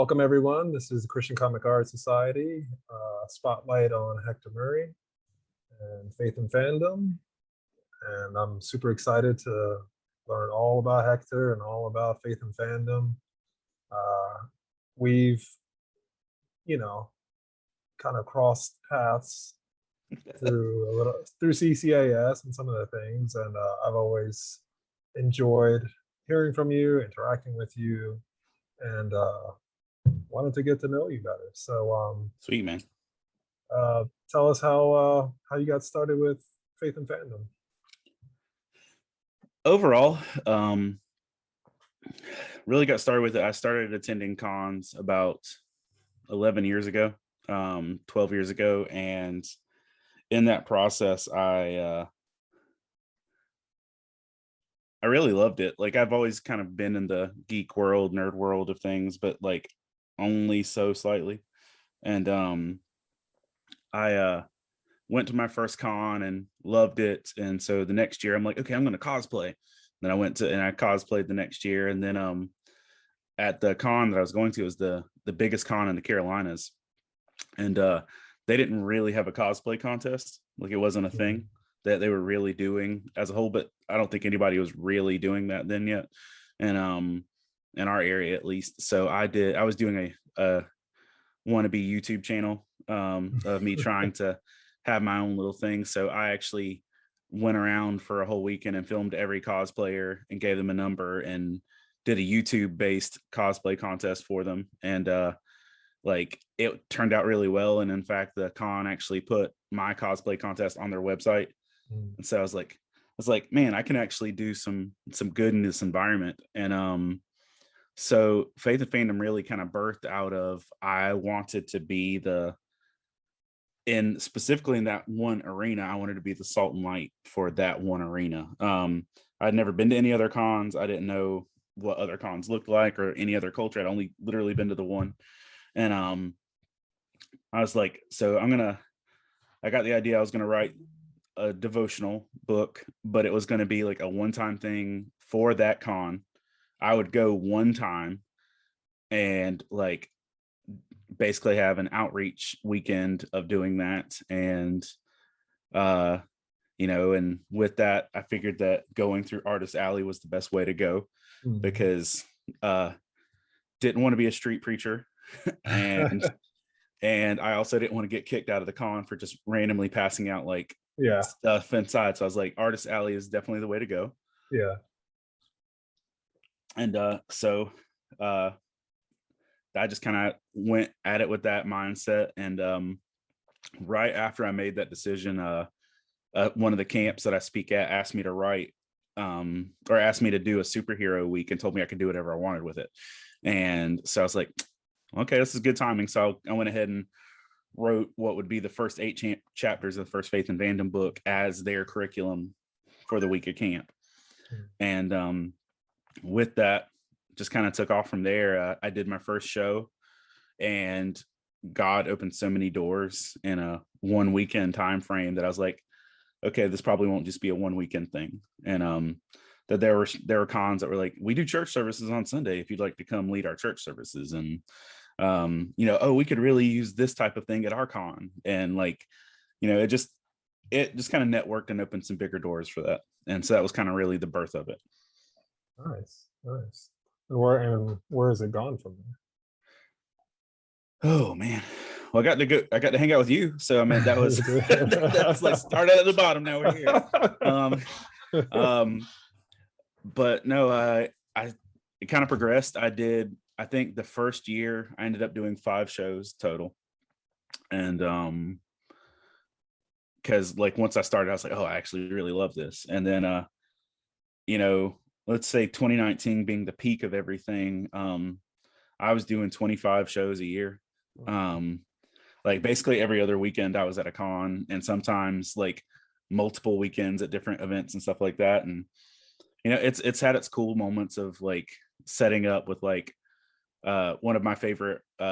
Welcome, everyone. This is the Christian Comic Art Society spotlight on Hector Murray and Faith and Fandom. And I'm super excited to learn all about Hector and all about Faith and Fandom. We've, kind of crossed paths through CCAS and some of the things, and I've always enjoyed hearing from you, interacting with you, and wanted to get to know you better. So Sweet, man. Tell us how you got started with Faith and Fandom. Overall, really got started with it. I started attending cons about 11 years ago, 12 years ago, and in that process, I really loved it. Like, I've always kind of been in the geek world, nerd world of things, but like only so slightly. And I went to my first con and loved it. And so the next year I'm like, okay, I'm going to cosplay. Then I went to and I cosplayed the next year. And then at the con that I was going to, was the biggest con in the Carolinas. And they didn't really have a cosplay contest. Like, it wasn't a thing that they were really doing as a whole, but I don't think anybody was really doing that then yet. And in our area at least. So I was doing a wannabe YouTube channel of me trying to have my own little thing. So I actually went around for a whole weekend and filmed every cosplayer and gave them a number and did a YouTube based cosplay contest for them. And like, it turned out really well. And in fact, the con actually put my cosplay contest on their website. And so I was like, man, I can actually do some good in this environment. And so Faith and Fandom really kind of birthed out of, I wanted to be specifically in that one arena, I wanted to be the salt and light for that one arena. I'd never been to any other cons. I didn't know what other cons looked like or any other culture. I'd only literally been to the one. And I was like, so I got the idea I was going to write a devotional book, but it was going to be like a one-time thing for that con. I would go one time and like basically have an outreach weekend of doing that. And and with that, I figured that going through Artist Alley was the best way to go, because didn't want to be a street preacher and I also didn't want to get kicked out of the con for just randomly passing out like stuff inside. So I was like, Artist Alley is definitely the way to go. Yeah. And so I just kind of went at it with that mindset. And right after I made that decision, one of the camps that I speak at asked me to write or asked me to do a superhero week and told me I could do whatever I wanted with it. And so I was like, okay, this is good timing. So I went ahead and wrote what would be the first 8 chapters of the first Faith and Fandom book as their curriculum for the week of camp. And with that, just kind of took off from there. I did my first show, and God opened so many doors in a 1 weekend time frame that I was like, okay, this probably won't just be a 1 weekend thing. And that there were cons that were like, we do church services on Sunday if you'd like to come lead our church services. And we could really use this type of thing at our con. And like, it just kind of networked and opened some bigger doors for that. And so that was kind of really the birth of it. Nice. And where has it gone from there? Oh man. Well, I got to hang out with you. So I mean, that was that's like started at the bottom. Now we're here. But no, it kind of progressed. I think the first year I ended up doing 5 shows total. And because like once I started, I was like, oh, I actually really love this. And then let's say 2019 being the peak of everything, I was doing 25 shows a year. Like basically every other weekend I was at a con, and sometimes like multiple weekends at different events and stuff like that. And it's had its cool moments of like setting up with like one of my favorite 2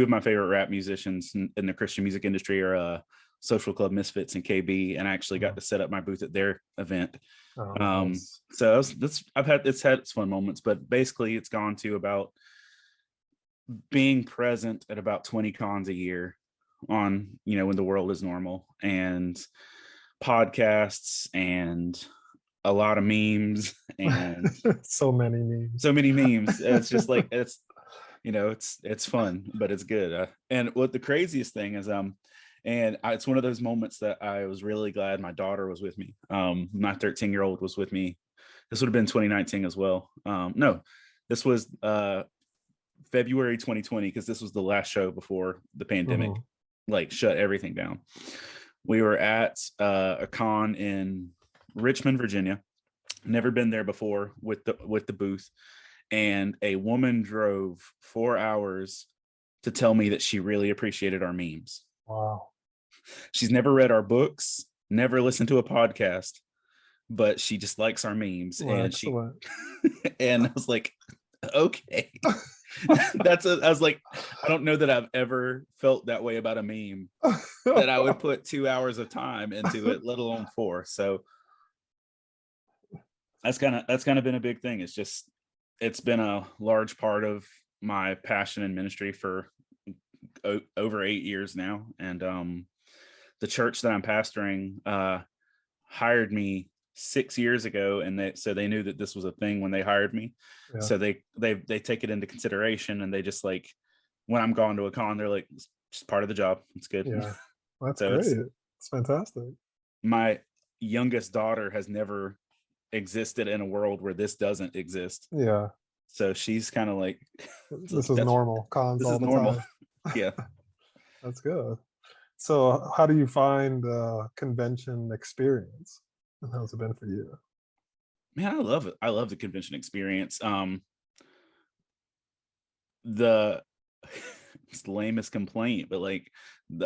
of my favorite rap musicians in the Christian music industry are Social Club Misfits and KB, and I actually got to set up my booth at their event. Nice. So it's had its fun moments, but basically it's gone to about being present at about 20 cons a year on, when the world is normal, and podcasts and a lot of memes and So many memes. so many memes. It's just like, it's fun, but it's good. And what the craziest thing is, it's one of those moments that I was really glad my daughter was with me. My 13-year-old was with me. This would have been 2019 as well. No, this was February 2020, because this was the last show before the pandemic like shut everything down. We were at a con in Richmond, Virginia. Never been there before with the booth, and a woman drove 4 hours to tell me that she really appreciated our memes. Wow. She's never read our books, never listened to a podcast, but she just likes our memes. Well, and excellent. and I was like, okay. I was like, I don't know that I've ever felt that way about a meme, that I would put 2 hours of time into it, let alone 4. So that's kind of been a big thing. It's been a large part of my passion in ministry for over 8 years now. And the church that I'm pastoring hired me 6 years ago, and they knew that this was a thing when they hired me. Yeah. So they take it into consideration, and they just, like, when I'm gone to a con, they're like, it's just part of the job. It's good. Yeah, that's so great. It's fantastic. My youngest daughter has never existed in a world where this doesn't exist. Yeah. So she's kind of like, this is normal. Cons this all is the normal. time. Yeah. That's good. So how do you find convention experience? And how's it been for you? Man, I love it. I love the convention experience. It's the lamest complaint, but like,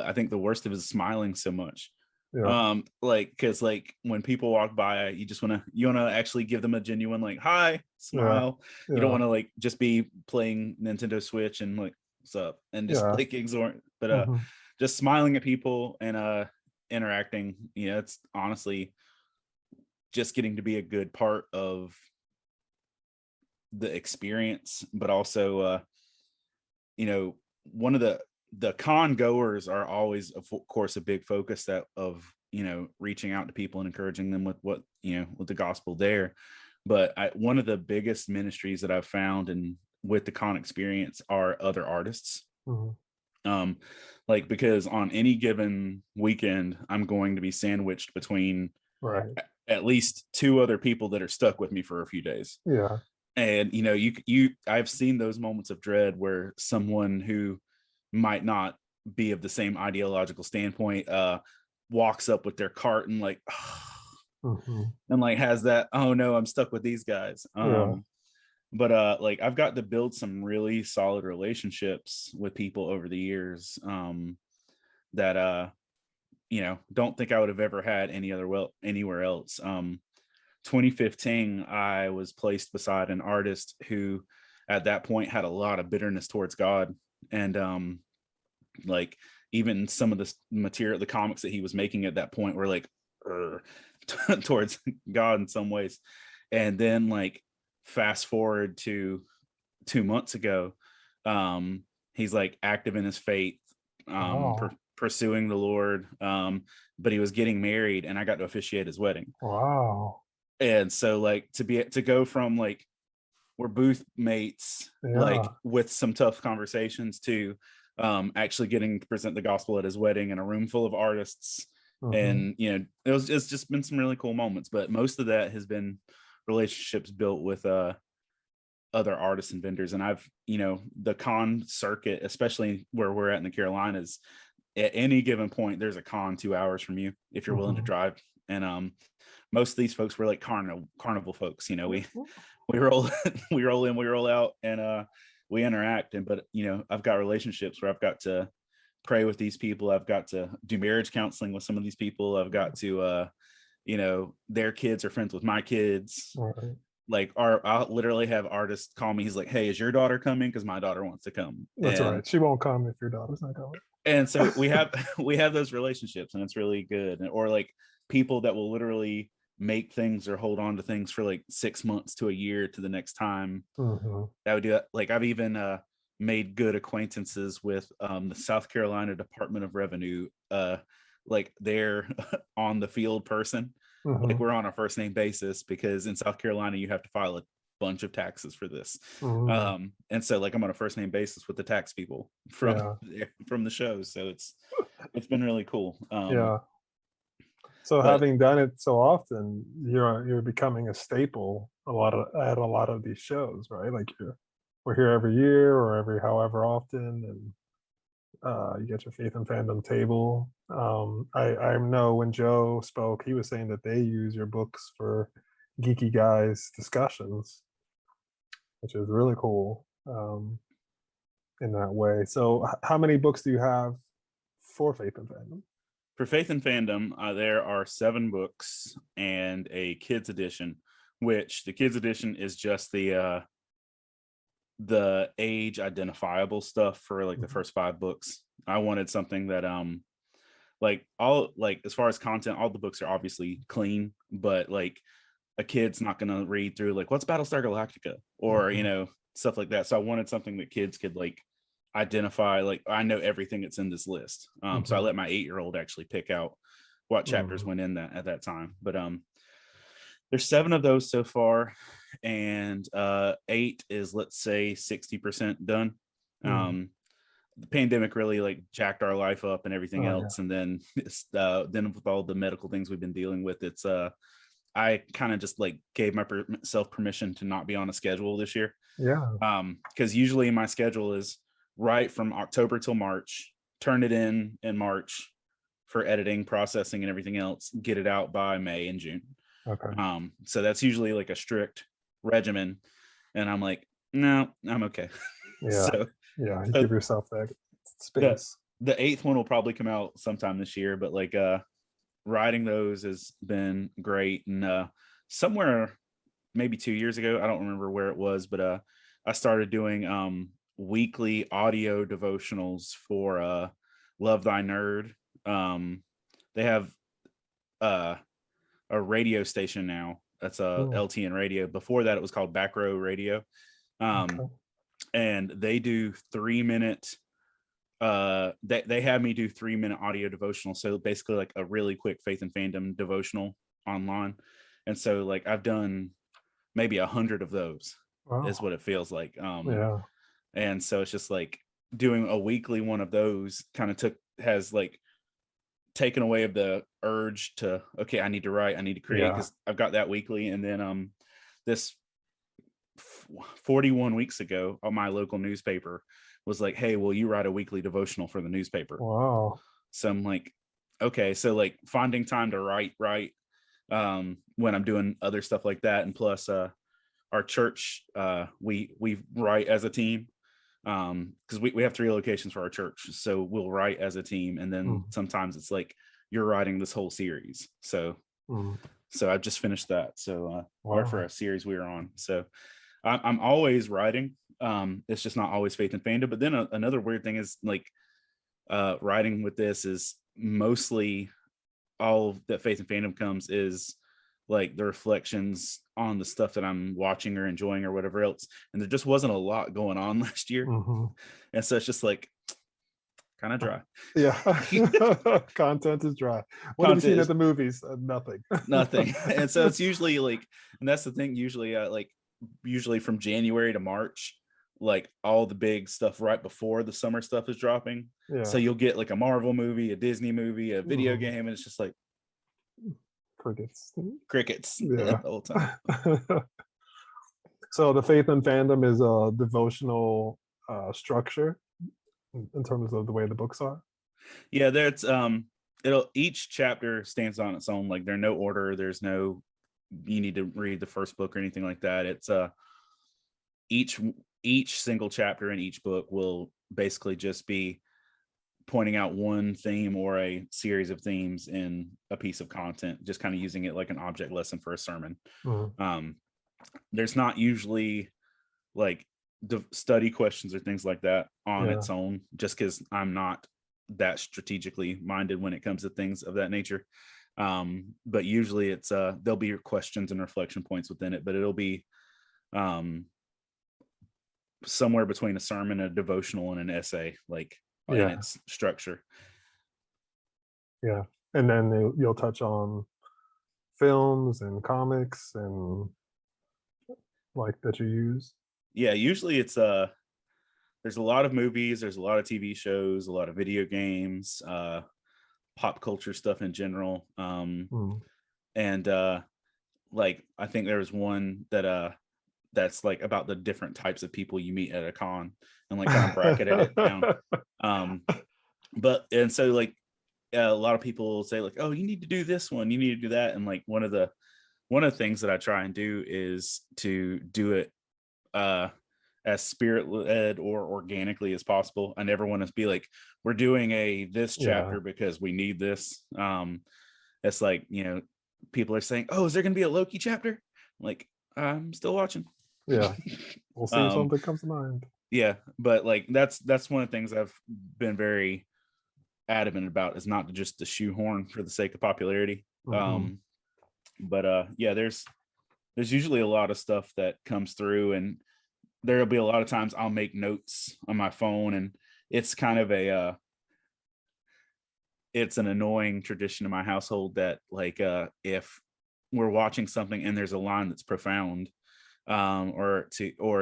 I think the worst of it is smiling so much. Yeah. Because when people walk by, you want to actually give them a genuine, like, hi, smile. Yeah. You don't want to like just be playing Nintendo Switch and like, what's up, and just like exhort, but just smiling at people and interacting. It's honestly just getting to be a good part of the experience, but also one of the con goers are always, of course, a big focus of reaching out to people and encouraging them with what with the gospel there. But one of the biggest ministries that I've found and with the con experience are other artists. Because on any given weekend, I'm going to be sandwiched between at least 2 other people that are stuck with me for a few days. Yeah. And I've seen those moments of dread where someone who might not be of the same ideological standpoint walks up with their cart and like and like has that, oh no, I'm stuck with these guys. But I've got to build some really solid relationships with people over the years that don't think I would have ever had anywhere else. 2015, I was placed beside an artist who at that point had a lot of bitterness towards God. And even some of the material, the comics that he was making at that point were like towards God in some ways. And then fast forward to 2 months ago, he's like active in his faith, pursuing the Lord, but he was getting married, and I got to officiate his wedding. Wow. And so to go from we're booth mates, with some tough conversations, to actually getting to present the gospel at his wedding in a room full of artists. And it's just been some really cool moments, but most of that has been relationships built with other artists and vendors. And I've the con circuit, especially where we're at in the Carolinas, at any given point there's a con 2 hours from you if you're willing to drive. And most of these folks were like carnival folks. We roll we roll in, we roll out, and we interact. But I've got relationships where I've got to pray with these people. I've got to do marriage counseling with some of these people. I've got to their kids are friends with my kids. I'll literally have artists call me. He's like, hey, is your daughter coming? Because my daughter wants to come. That's right. She won't come if your daughter's not coming. And so we have those relationships, and it's really good. Or people that will literally make things or hold on to things for 6 months to a year to the next time. That would do that. I've even made good acquaintances with the South Carolina Department of Revenue, like they're on the field person. Like Mhm. we're on a first name basis because in South Carolina you have to file a bunch of taxes for this. Mhm. And so like I'm on a first name basis with the tax people Yeah. from the show. So it's been really cool. Yeah. So But having done it so often, you're becoming a staple at a lot of these shows, right? Like we're here every year or every however often, and you get your Faith and Fandom table. I know when Joe spoke, he was saying that they use your books for geeky guys discussions, which is really cool in that way. So, how many books do you have for Faith and Fandom? for Faith and Fandom, there are 7 books and a kids edition, which the kids edition is just the age identifiable stuff for like the Mhm. first 5 books. I wanted something that like all like as far as content, all the books are obviously clean, but like a kid's not gonna read through like what's Battlestar Galactica or Mhm. stuff like that. So I wanted something that kids could like identify, like I know everything that's in this list. So I Mhm. let my 8-year-old actually pick out what chapters Mhm. went in that at that time. But there's 7 of those so far, and 8 is, let's say, 60% done. Mhm. The pandemic really like jacked our life up and everything Oh yeah. else, and then then with all the medical things we've been dealing with, it's I kind of just like gave myself permission to not be on a schedule this year. Yeah. Because usually my schedule is right from October till March, turn it in March for editing, processing, and everything else, get it out by May and June. Okay. So that's usually like a strict regimen. And I'm like, no, I'm okay. Yeah. so, Yeah. You so give yourself that the space. the 8th one will probably come out sometime this year, but like writing those has been great. And somewhere maybe 2 years ago, I don't remember where it was, but I started doing weekly audio devotionals for Love Thy Nerd. They have uh a radio station now that's a Mm, LTN radio. Before that it was called Back Row Radio. um okay. and they do 3-minute they have me do 3-minute audio devotional, so basically like a really quick Faith and Fandom devotional online. And so like I've done maybe 100 of those is Wow. what it feels like. Yeah. And so it's just like doing a weekly one of those kind of has like taken away of the urge to, okay, I need to write, I need to create, Yeah. because I've got that weekly. And then this 41 weeks ago on my local newspaper was like, hey, will you write a weekly devotional for the newspaper? Wow. So I'm like, okay. So like finding time to write when I'm doing other stuff like that. And plus our church, we write as a team, because we have 3 locations for our church, so we'll write as a team. And then Mm, sometimes it's like you're writing this whole series. mm, So I've just finished that, so or for wow. a series we were on. So I'm always writing. It's just not always Faith and Fandom. But then another weird thing is like writing with this is mostly all that Faith and Fandom comes is like the reflections on the stuff that I'm watching or enjoying or whatever else. And there just wasn't a lot going on last year. Mhm. And so it's just like kind of dry. Yeah. Content is dry. What have you Content seen at is the movies? Nothing. nothing. And so it's usually like, and that's the thing, usually like usually from January to March, like all the big stuff right before the summer stuff is dropping. So Yeah. you'll get like a Marvel movie, a Disney movie, a video Mhm. game, and it's just like Crickets. crickets the Yeah. whole time. So the Faith and Fandom is a devotional structure in terms of the way the books are. Yeah, there's it'll each chapter stands on its own. Like there's no order, there's no you need to read the first book or anything like that. It's each each single chapter in each book will basically just be pointing out one theme or a series of themes in a piece of content, just kind of using it like an object lesson for a sermon. Mhm. um there's not usually like the study questions or things like that on Yeah. its own, just because I'm not that strategically minded when it comes to things of that nature. But usually it's there'll be questions and reflection points within it, but it'll be um somewhere between a sermon, a devotional, and an essay, like in Yeah. its structure. Yeah. And then you'll touch on films and comics and like that you use. Yeah, usually it's there's a lot of movies, there's a lot of TV shows, a lot of video games, pop culture stuff in general. And like I think there was one that that's like about the different types of people you meet at a con, and like kind of bracketed it down. But and so like a lot of people say like, oh, you need to do this one, you need to do that. And like one of the things that I try and do is to do it as spirit led or organically as possible. I never want to be like, we're doing this chapter because we need this. It's like, people are saying, oh, is there going to be a Loki chapter? Like, I'm still watching. Yeah. We'll see if something comes to mind. Yeah. But like, that's one of the things I've been very adamant about, is not to just the shoehorn for the sake of popularity. But yeah, there's usually a lot of stuff that comes through, and there'll be a lot of times I'll make notes on my phone, and it's kind of it's an annoying tradition in my household that like if we're watching something and there's a line that's profound, or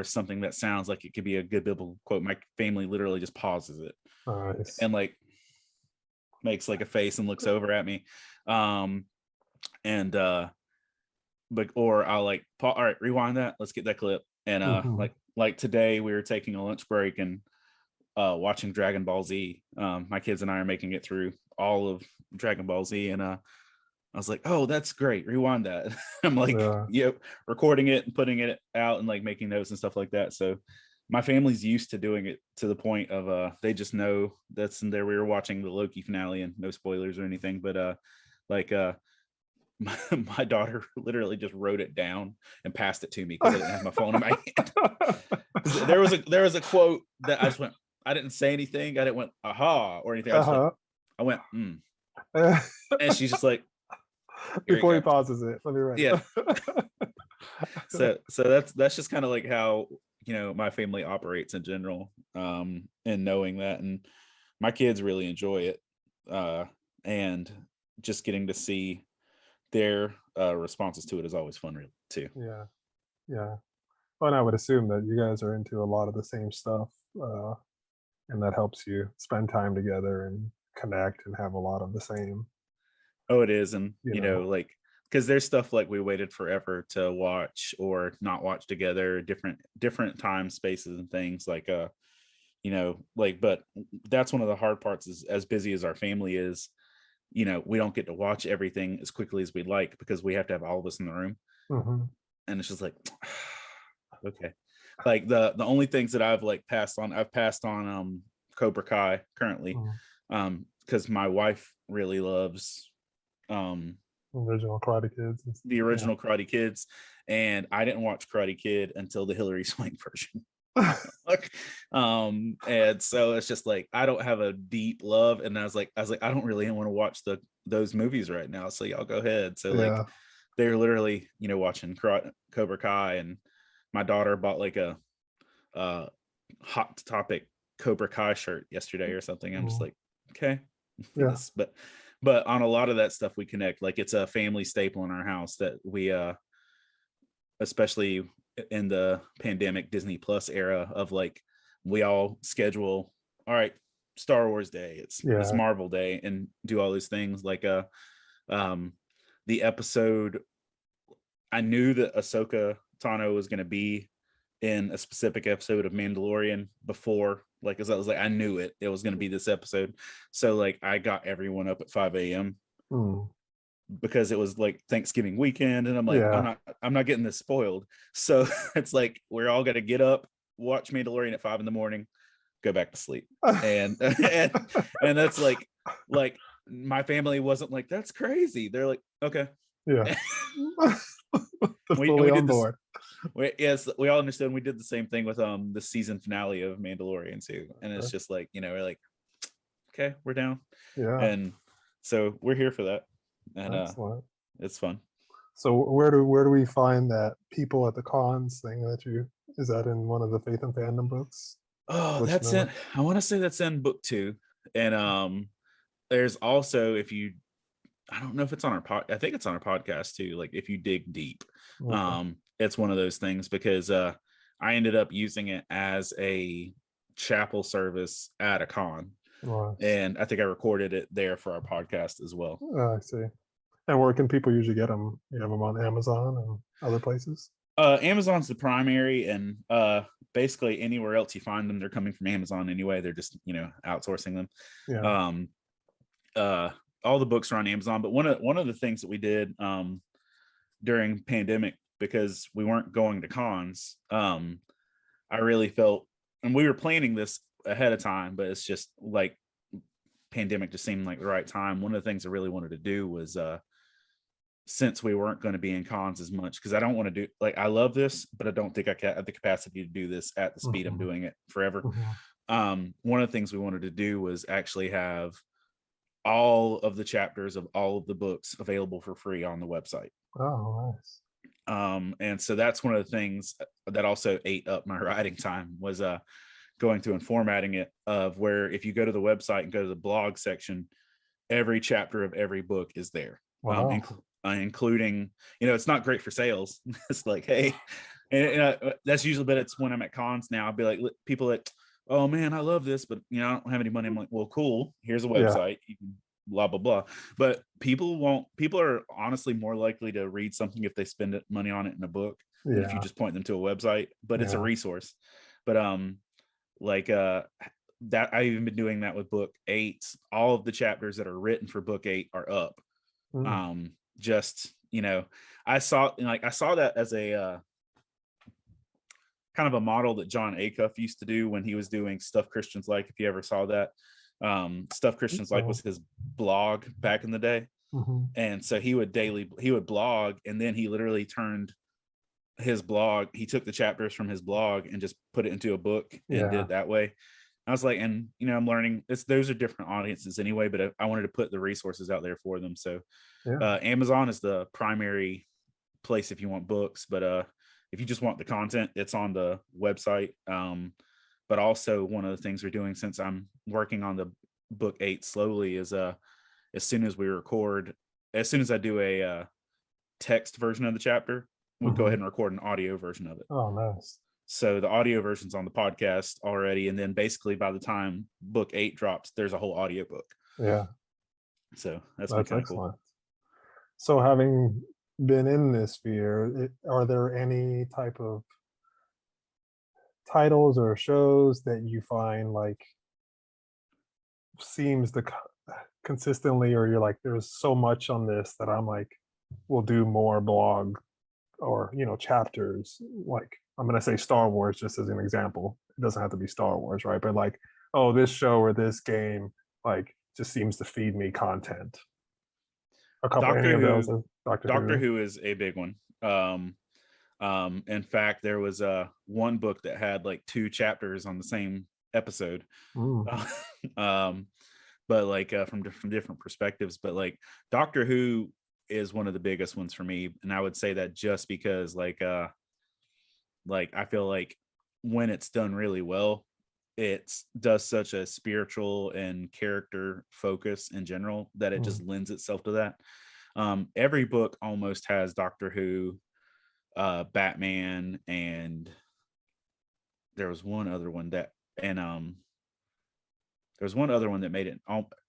something that sounds like it could be a good biblical quote, my family literally just pauses it. Nice. And like makes like a face and looks over at me. But or I'll like, all right, rewind that, let's get that clip. And like today we were taking a lunch break and watching Dragon Ball Z. My kids and I are making it through all of Dragon Ball Z, and I was like, oh, that's great, rewind that. I'm like, yep, recording it and putting it out and like making notes and stuff like that. So my family's used to doing it to the point of they just know that's in there. We were watching the Loki finale, and no spoilers or anything, but my daughter literally just wrote it down and passed it to me because I didn't have my phone in my hand. There was a quote that I just went, I didn't say anything, I didn't went aha or anything. I went and she's just like, before he pauses it, let me write it. Yeah. so that's just kind of like how my family operates in general, and knowing that, and my kids really enjoy it, and just getting to see their responses to it is always fun too. Yeah. Well, and I would assume that you guys are into a lot of the same stuff, and that helps you spend time together and connect and have a lot of the same. Oh, it is. And like, because there's stuff like we waited forever to watch or not watch together, different time spaces and things like like, but that's one of the hard parts, is as busy as our family is, we don't get to watch everything as quickly as we'd like because we have to have all of us in the room. And it's just like, okay. Like the only things that I've passed on Cobra Kai currently, because my wife really loves original Karate Kids. The original Karate Kids, and I didn't watch Karate Kid until the Hilary Swank version. And so it's just like I don't have a deep love, and I was like I don't really want to watch those movies right now, so y'all go ahead. So like they're literally watching Cobra Kai, and my daughter bought like a Hot Topic Cobra Kai shirt yesterday or something. I'm just like, okay. Yes, but on a lot of that stuff we connect. Like it's a family staple in our house that we especially in the pandemic Disney Plus era of like, we all schedule, all right, Star Wars Day, it's Marvel Day, and do all these things. Like the episode, I knew that Ahsoka Tano was going to be in a specific episode of Mandalorian before, like, as I was like, I knew it was going to be this episode. So like I got everyone up at 5 a.m. because it was like Thanksgiving weekend, and I'm like, I'm not getting this spoiled. So it's like we're all got to get up, watch Mandalorian at 5 a.m, go back to sleep. And and that's like my family wasn't like, that's crazy. They're like, okay. We on board. Yes, we all understood. We did the same thing with the season finale of Mandalorian too, and it's just like, we're like, okay, we're down. And so we're here for that, and it's fun. So where do we find that people at the cons thing that you Is that in one of the Faith and Fandom books? Oh, Which that's it. number? I want to say that's in book 2. And there's also, if you, I don't know if it's on our I think it's on our podcast too. Like if you dig deep, Okay. it's one of those things because I ended up using it as a chapel service at a con, Nice. and I think I recorded it there for our podcast as well. I see. And where can people usually get them? You have them on Amazon and other places? Amazon's the primary, and basically anywhere else you find them, they're coming from Amazon anyway. They're just outsourcing them. Yeah. Um, all the books are on Amazon, but one of the things that we did during pandemic, because we weren't going to cons, I really felt, and we were planning this ahead of time, but it's just like pandemic just seemed like the right time. One of the things I really wanted to do was since we weren't going to be in cons as much, because I don't want to do, like, I love this, but I don't think I have the capacity to do this at the speed I'm doing it forever. One of the things we wanted to do was actually have all of the chapters of all of the books available for free on the website. Oh, nice. And so that's one of the things that also ate up my writing time, was going through and formatting it, of where if you go to the website and go to the blog section, every chapter of every book is there. Wow. Including, it's not great for sales. It's like, hey, and that's usually, but it's when I'm at cons now, I'll be like, people that, oh man, I love this, but I don't have any money. I'm like, well, cool, here's a website, you can blah blah blah. But people are honestly more likely to read something if they spend money on it in a book than if you just point them to a website. But it's a resource. But like that, I've even been doing that with book 8. All of the chapters that are written for book 8 are up. Just I saw that as a kind of a model that John Acuff used to do when he was doing Stuff Christians Like. If you ever saw that, Stuff Christians Like was his blog back in the day. And so he would blog, and then he literally turned his blog, he took the chapters from his blog and just put it into a book and did it that way. I was like, and I'm learning, those are different audiences anyway, but I wanted to put the resources out there for them. So Amazon is the primary place if you want books, but if you just want the content, it's on the website. But also, one of the things we're doing, since I'm working on the book 8 slowly, is as soon as I do a text version of the chapter, we'll go ahead and record an audio version of it. Oh, nice. So the audio version's on the podcast already, and then basically by the time book 8 drops, there's a whole audio book. Yeah. So that's excellent. Cool. So having been in this sphere, are there any type of titles or shows that you find like seems to consistently, or you're like, there's so much on this that I'm like, we'll do more blog or chapters? Like, I'm gonna say Star Wars just as an example. It doesn't have to be Star Wars, right? But like, oh, this show or this game like just seems to feed me content. A couple Doctor any Who, of those. Doctor Who is a big one. In fact, there was one book that had like 2 chapters on the same episode. But like from different perspectives. But like Doctor Who is one of the biggest ones for me, and I would say that just because like I feel like when it's done really well, it does such a spiritual and character focus in general that it just lends itself to that. Every book almost has Doctor Who, Batman, and there was one other one that made it.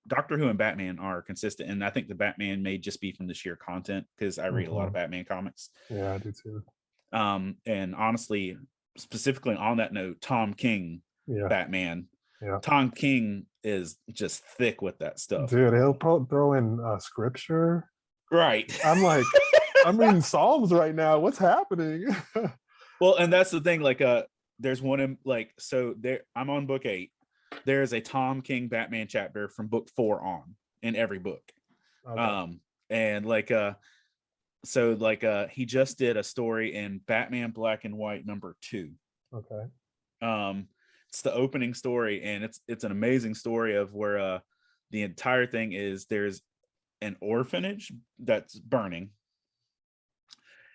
Doctor Who and Batman are consistent, and I think the Batman may just be from the sheer content, because I read a lot of Batman comics. Yeah, I do too. And honestly, specifically on that note, Tom King, Batman. Tom King is just thick with that stuff. Dude, he'll throw in scripture. Right. I'm like, I'm reading Psalms right now. What's happening? Well, and that's the thing. Like, there's one in so there. I'm on book 8. There's a Tom King Batman chapter from book 4 on in every book. Okay. And like he just did a story in Batman Black and White #2. Okay. It's the opening story, and it's an amazing story of where the entire thing is, there's an orphanage that's burning,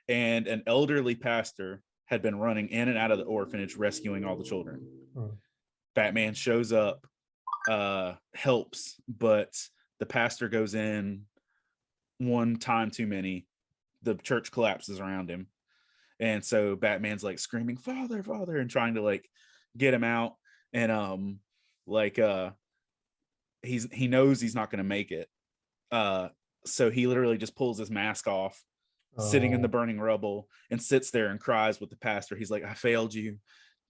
and an elderly pastor had been running in and out of the orphanage rescuing all the children. Mm. Batman shows up, helps, but the pastor goes in one time too many. The church collapses around him, and so Batman's like screaming, "Father, Father," and trying to like get him out. And he knows he's not going to make it. So he literally just pulls his mask off, sitting in the burning rubble, and sits there and cries with the pastor. He's like, "I failed you."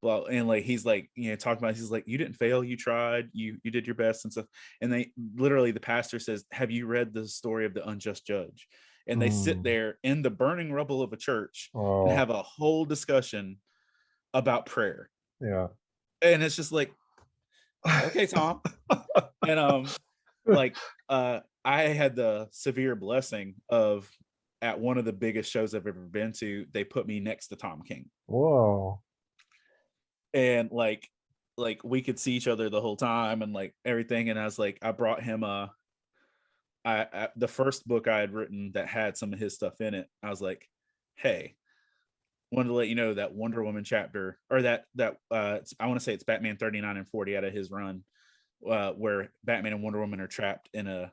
Well, and like he's like, talking about, he's like, "You didn't fail, you tried, you did your best," and stuff. And they literally, the pastor says, "Have you read the story of the unjust judge?" And they sit there in the burning rubble of a church and have a whole discussion about prayer. Yeah. And it's just like, okay, Tom. And I had the severe blessing of, at one of the biggest shows I've ever been to, they put me next to Tom King. Whoa. And like we could see each other the whole time and like everything. And I was like, I brought him the first book I had written that had some of his stuff in it. I was like, "Hey, wanted to let you know that Wonder Woman chapter, or that I want to say it's Batman 39 and 40 out of his run, where Batman and Wonder Woman are trapped in a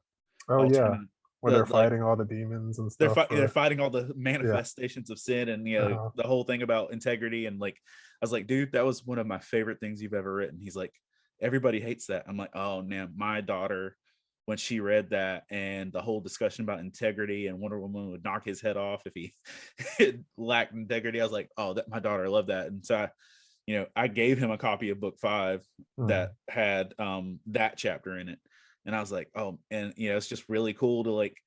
Yeah, where they're fighting like, all the demons and stuff. they're fighting all the manifestations of sin, and the whole thing about integrity. And like, I was like, "Dude, that was one of my favorite things you've ever written." He's like, "Everybody hates that." I'm like, "Oh man, my daughter, when she read that and the whole discussion about integrity and Wonder Woman would knock his head off if he lacked integrity," I was like, "Oh, that my daughter loved that." And so I gave him a copy of book 5 that had that chapter in it. And I was like, "Oh," and it's just really cool to like,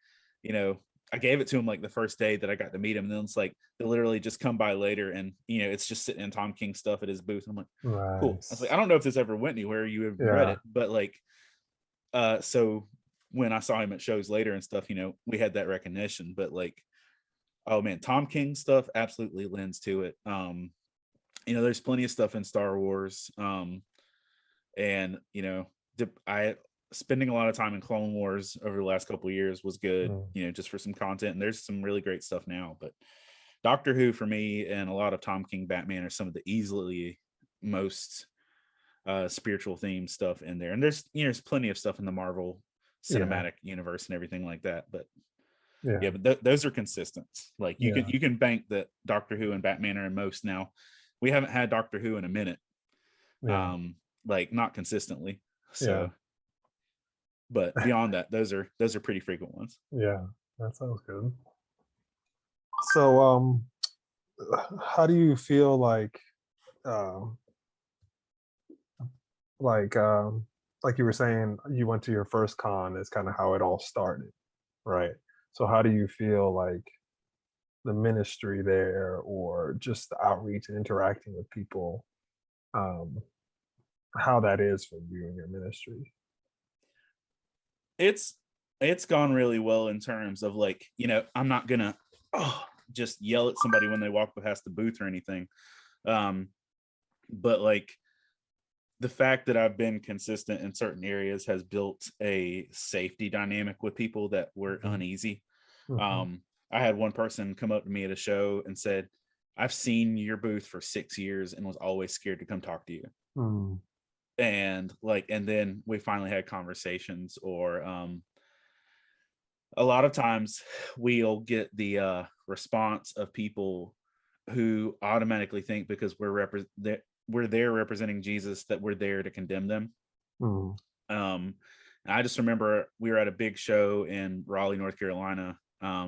I gave it to him like the first day that I got to meet him. And then it's like, they literally just come by later and, it's just sitting in Tom King stuff at his booth. And I'm like, cool. I was like, I don't know if this ever went anywhere, you have read it, but like, so when I saw him at shows later and stuff, we had that recognition. But like, oh man, Tom King stuff absolutely lends to it. There's plenty of stuff in Star Wars. And I spending a lot of time in Clone Wars over the last couple of years was good, just for some content. And there's some really great stuff now. But Doctor Who for me and a lot of Tom King Batman are some of the easily most spiritual theme stuff in there. And there's plenty of stuff in the Marvel cinematic universe and everything like that. But but those are consistent. Like you can bank that Doctor Who and Batman are in most now. We haven't had Doctor Who in a minute. Like not consistently. So but beyond that, those are pretty frequent ones. Yeah, that sounds good. So how do you feel like you were saying you went to your first con is kind of how it all started, right? So how do you feel like the ministry there, or just the outreach and interacting with people, how that is for you and your ministry? It's gone really well in terms of like, I'm not gonna just yell at somebody when they walk past the booth or anything. But like, the fact that I've been consistent in certain areas has built a safety dynamic with people that were uneasy. I had one person come up to me at a show and said, "I've seen your booth for 6 years and was always scared to come talk to you." And then we finally had conversations. Or a lot of times we'll get the response of people who automatically think because we're there representing Jesus that we're there to condemn them. I just remember we were at a big show in Raleigh, North Carolina.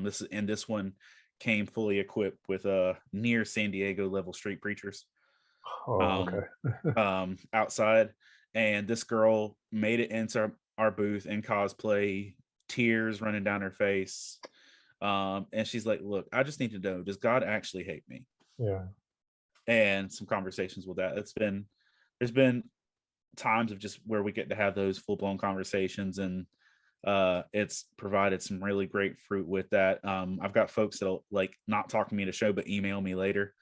This one came fully equipped with near San Diego level street preachers. Outside, and this girl made it into our booth in cosplay, tears running down her face, and she's like, "Look, I just need to know, does God actually hate me?" And some conversations with that. There's been times of just where we get to have those full-blown conversations, and it's provided some really great fruit with that. I've got folks that'll like not talk to me at a show but email me later.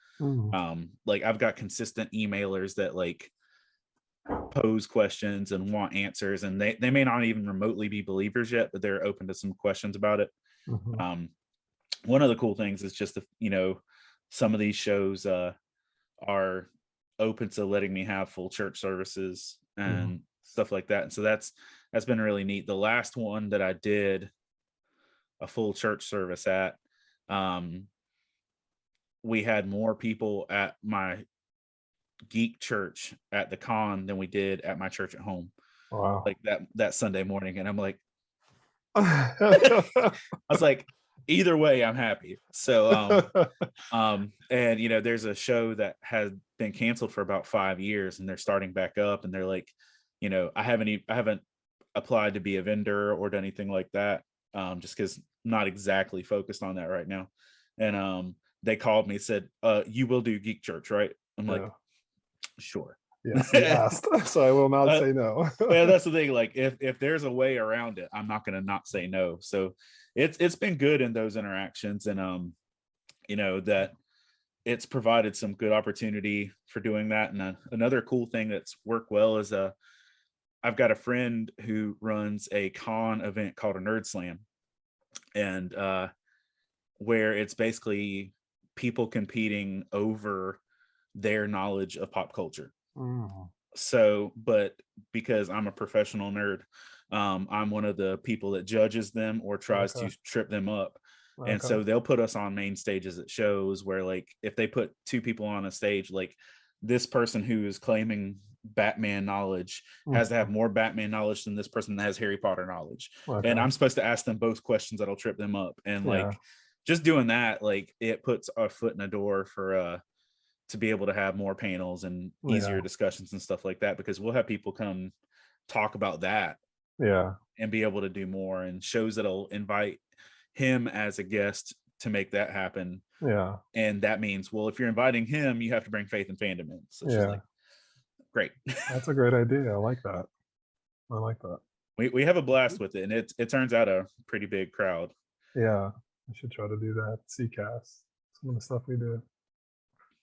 Like I've got consistent emailers that like pose questions and want answers, and they may not even remotely be believers yet, but they're open to some questions about it. One of the cool things is just some of these shows are open to letting me have full church services Mhm. and stuff like that. And so that's been really neat. The last one that I did a full church service at, um, we had more people at my geek church at the con than we did at my church at home, Wow. like that Sunday morning. And I'm like, I was like, either way, I'm happy. So and there's a show that had been canceled for about 5 years and they're starting back up, and they're like, I haven't applied to be a vendor or done anything like that, just because I'm not exactly focused on that right now. And they called me and said, you will do geek church, right? I'm like, Yeah. sure. Yes, you asked, so I will not say no. Yeah, that's the thing. Like, if there's a way around it, I'm not gonna not say no. So it's been good in those interactions, and that it's provided some good opportunity for doing that. And another cool thing that's worked well is I've got a friend who runs a con event called a Nerd Slam, and where it's basically people competing over their knowledge of pop culture. Mm, So, but because I'm a professional nerd, I'm one of the people that judges them or tries okay. to trip them up. And Okay. so they'll put us on main stages at shows where, like, if they put two people on a stage, like, this person who is claiming Batman knowledge has to have Mhm. more Batman knowledge than this person that has Harry Potter knowledge. And Okay. I'm supposed to ask them both questions that'll trip them up. And Yeah. like, just doing that, like, it puts a foot in the door for to be able to have more panels and Yeah. easier discussions and stuff like that, because we'll have people come talk about that Yeah. and be able to do more, and shows that'll invite him as a guest to make that happen. Yeah. And that means, well, if you're inviting him, you have to bring Faith and Fandom in. So she's Yeah. like, great. That's a great idea. I like that. I like that. We have a blast with it, and it turns out a pretty big crowd. Yeah. I should try to do that. CCAS. Some of the stuff we do.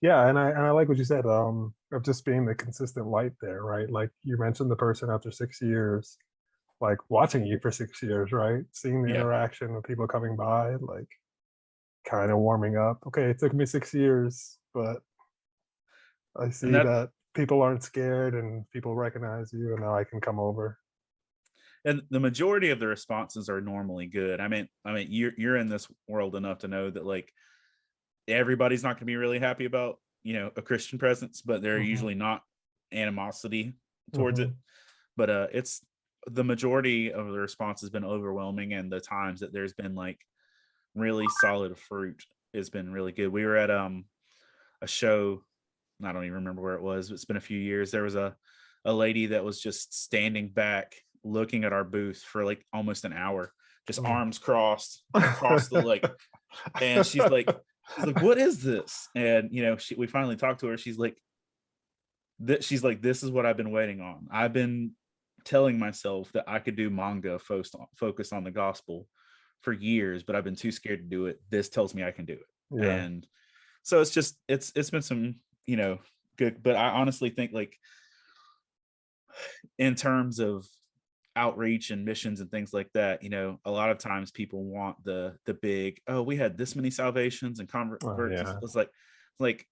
Yeah, and I like what you said, of just being the consistent light there, right? Like you mentioned the person after 6 years, like watching you for 6 years, right? Seeing the Yeah. interaction of people coming by, like kind of warming up. Okay, it took me 6 years, but I And see that people aren't scared and people recognize you, and now I can come over. the majority of the responses are normally good. I mean, you're in this world enough to know that, like, everybody's not going to be really happy about a Christian presence, but they're Hmm. usually not animosity towards it. Hmm. But it's the majority of the response has been overwhelming, and the times that there's been like really solid fruit has been really good. We were at a show, I don't even remember where it was, but it's been a few years. There was a lady that was just standing back looking at our booth for like almost an hour, just arms crossed across the, like, and she's like, what is this? And we finally talked to her. She's like, this is what I've been waiting on. I've been telling myself that I could do manga focused on the gospel for years, but I've been too scared to do it. This tells me I can do it. Yeah. And so it's been some, good, but I honestly think, like, in terms of outreach and missions and things like that, a lot of times people want the big, oh, we had this many salvations and Oh, converts. yeah. It's like,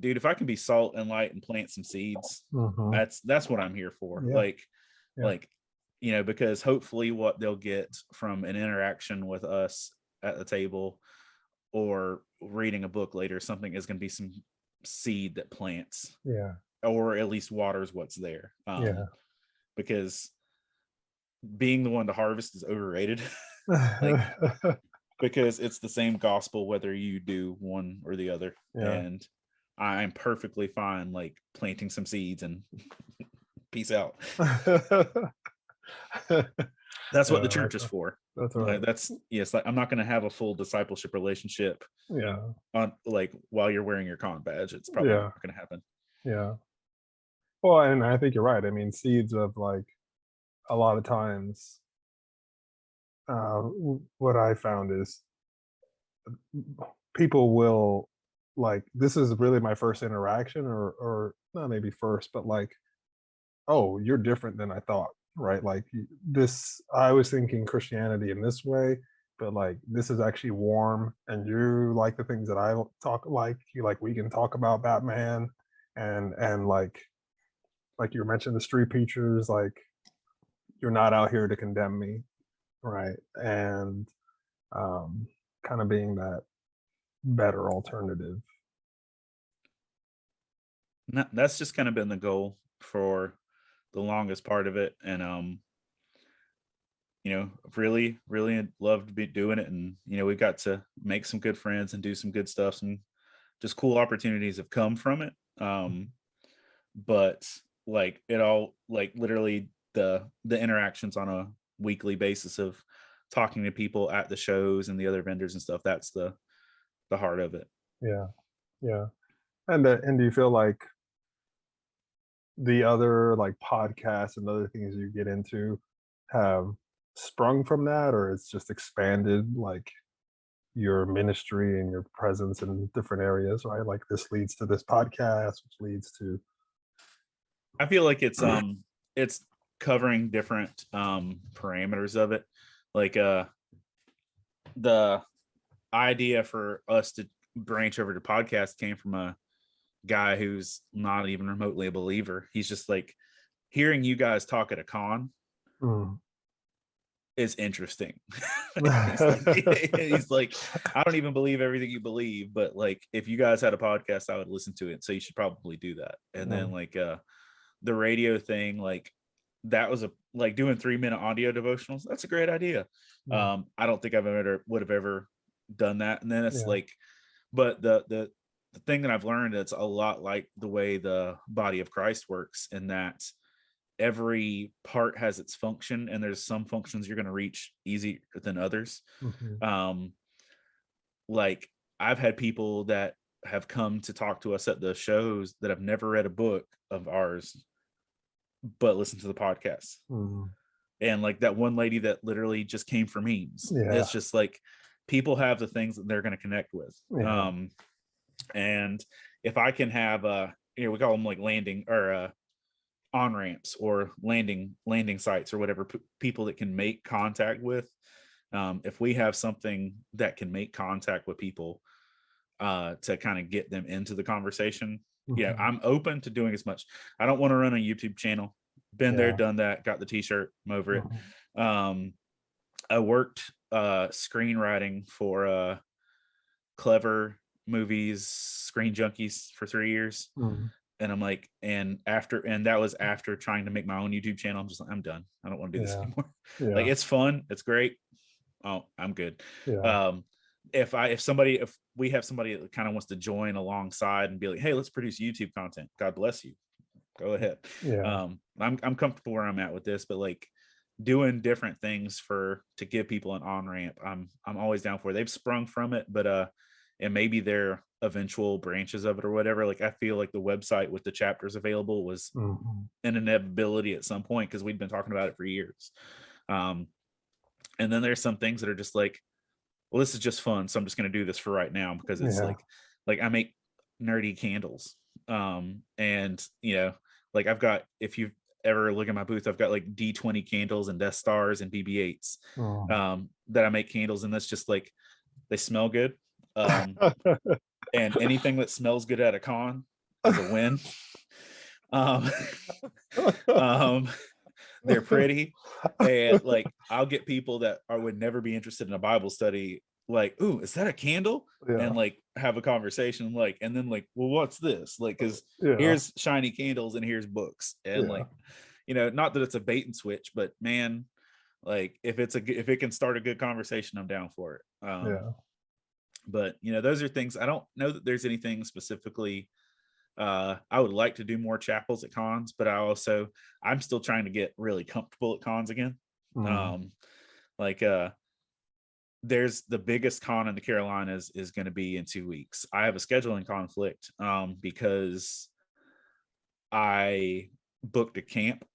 dude, if I can be salt and light and plant some seeds, Hmm. that's what I'm here for. Yeah. Like, Yeah. like, because hopefully what they'll get from an interaction with us at the table or reading a book later, something is going to be some seed that plants Yeah. or at least waters what's there. Yeah. Because being the one to harvest is overrated. Like, because it's the same gospel whether you do one or the other. Yeah. And I'm perfectly fine, like, planting some seeds and peace out. That's Yeah, what the I like church is that. for. That's Like, right. that's, yes, like, I'm not going to have a full discipleship relationship Yeah. on, like, while you're wearing your con badge. It's probably Yeah. not going to happen. Yeah. Well, and I think you're right. I mean, seeds of like a lot of times, what I found is people will like, this is really my first interaction, or not maybe first, but like, oh, you're different than I thought, right? Like this, I was thinking Christianity in this way, but like this is actually warm, and you like the things that I talk like. You like we can talk about Batman, and like you mentioned the street preachers. Like you're not out here to condemn me, right? And um, kind of being that better alternative. That's just kind of been the goal for the longest part of it. And really, really loved be doing it. And we got to make some good friends and do some good stuff. And just cool opportunities have come from it. But like it all, like literally the interactions on a weekly basis of talking to people at the shows and the other vendors and stuff, that's the heart of it. Yeah, yeah. And do you feel like the other like podcasts and other things you get into have sprung from that, or it's just expanded like your ministry and your presence in different areas, right? Like this leads to this podcast, which leads to I feel like it's covering different parameters of it. Like the idea for us to branch over to podcast came from a guy who's not even remotely a believer. He's just like, hearing you guys talk at a con mm. is interesting. he's like, I don't even believe everything you believe, but like if you guys had a podcast, I would listen to it. So you should probably do that. And then like the radio thing, like that was like doing 3-minute audio devotionals. That's a great idea. I don't think would have ever done that. And then it's like, but the thing that I've learned, it's a lot like the way the body of Christ works, in that every part has its function, and there's some functions you're going to reach easier than others. Like I've had people that have come to talk to us at the shows that have never read a book of ours, but listen to the podcast. And like that one lady that literally just came for memes. It's just like people have the things that they're going to connect with. And if I can have we call them like landing or on ramps or landing sites or whatever, people that can make contact with. If we have something that can make contact with people to kind of get them into the conversation, I'm open to doing as much. I don't want to run a YouTube channel. Been there, done that, got the t-shirt, I'm over it. I worked screenwriting for Clever Movies Screen Junkies for 3 years. And I'm like, and that was after trying to make my own YouTube channel. I'm just like, I'm done. I don't want to do this anymore. Like it's fun, it's great. Oh, I'm good. If we have somebody that kind of wants to join alongside and be like, hey, let's produce YouTube content, God bless you, go ahead. I'm comfortable where I'm at with this, but like doing different things to give people an on-ramp, I'm always down for. They've sprung from it, but and maybe they're eventual branches of it or whatever. Like I feel like the website with the chapters available was an inevitability at some point, because we'd been talking about it for years. And then there's some things that are just like, well, this is just fun, so I'm just going to do this for right now, because it's like I make nerdy candles. And like I've got, if you ever look at my booth, I've got like D20 candles and Death Stars and BB-8s that I make candles, and that's just like, they smell good. And anything that smells good at a con is a win. They're pretty, and like I'll get people that would never be interested in a Bible study, like, ooh, is that a candle? And like have a conversation, like, and then like, well, what's this? Like, because here's shiny candles and here's books, and like, not that it's a bait and switch, but man, like if it can start a good conversation, I'm down for it. But those are things. I don't know that there's anything specifically. I would like to do more chapels at cons, but I'm still trying to get really comfortable at cons again. There's the biggest con in the Carolinas is going to be in 2 weeks. I have a scheduling conflict because I booked a camp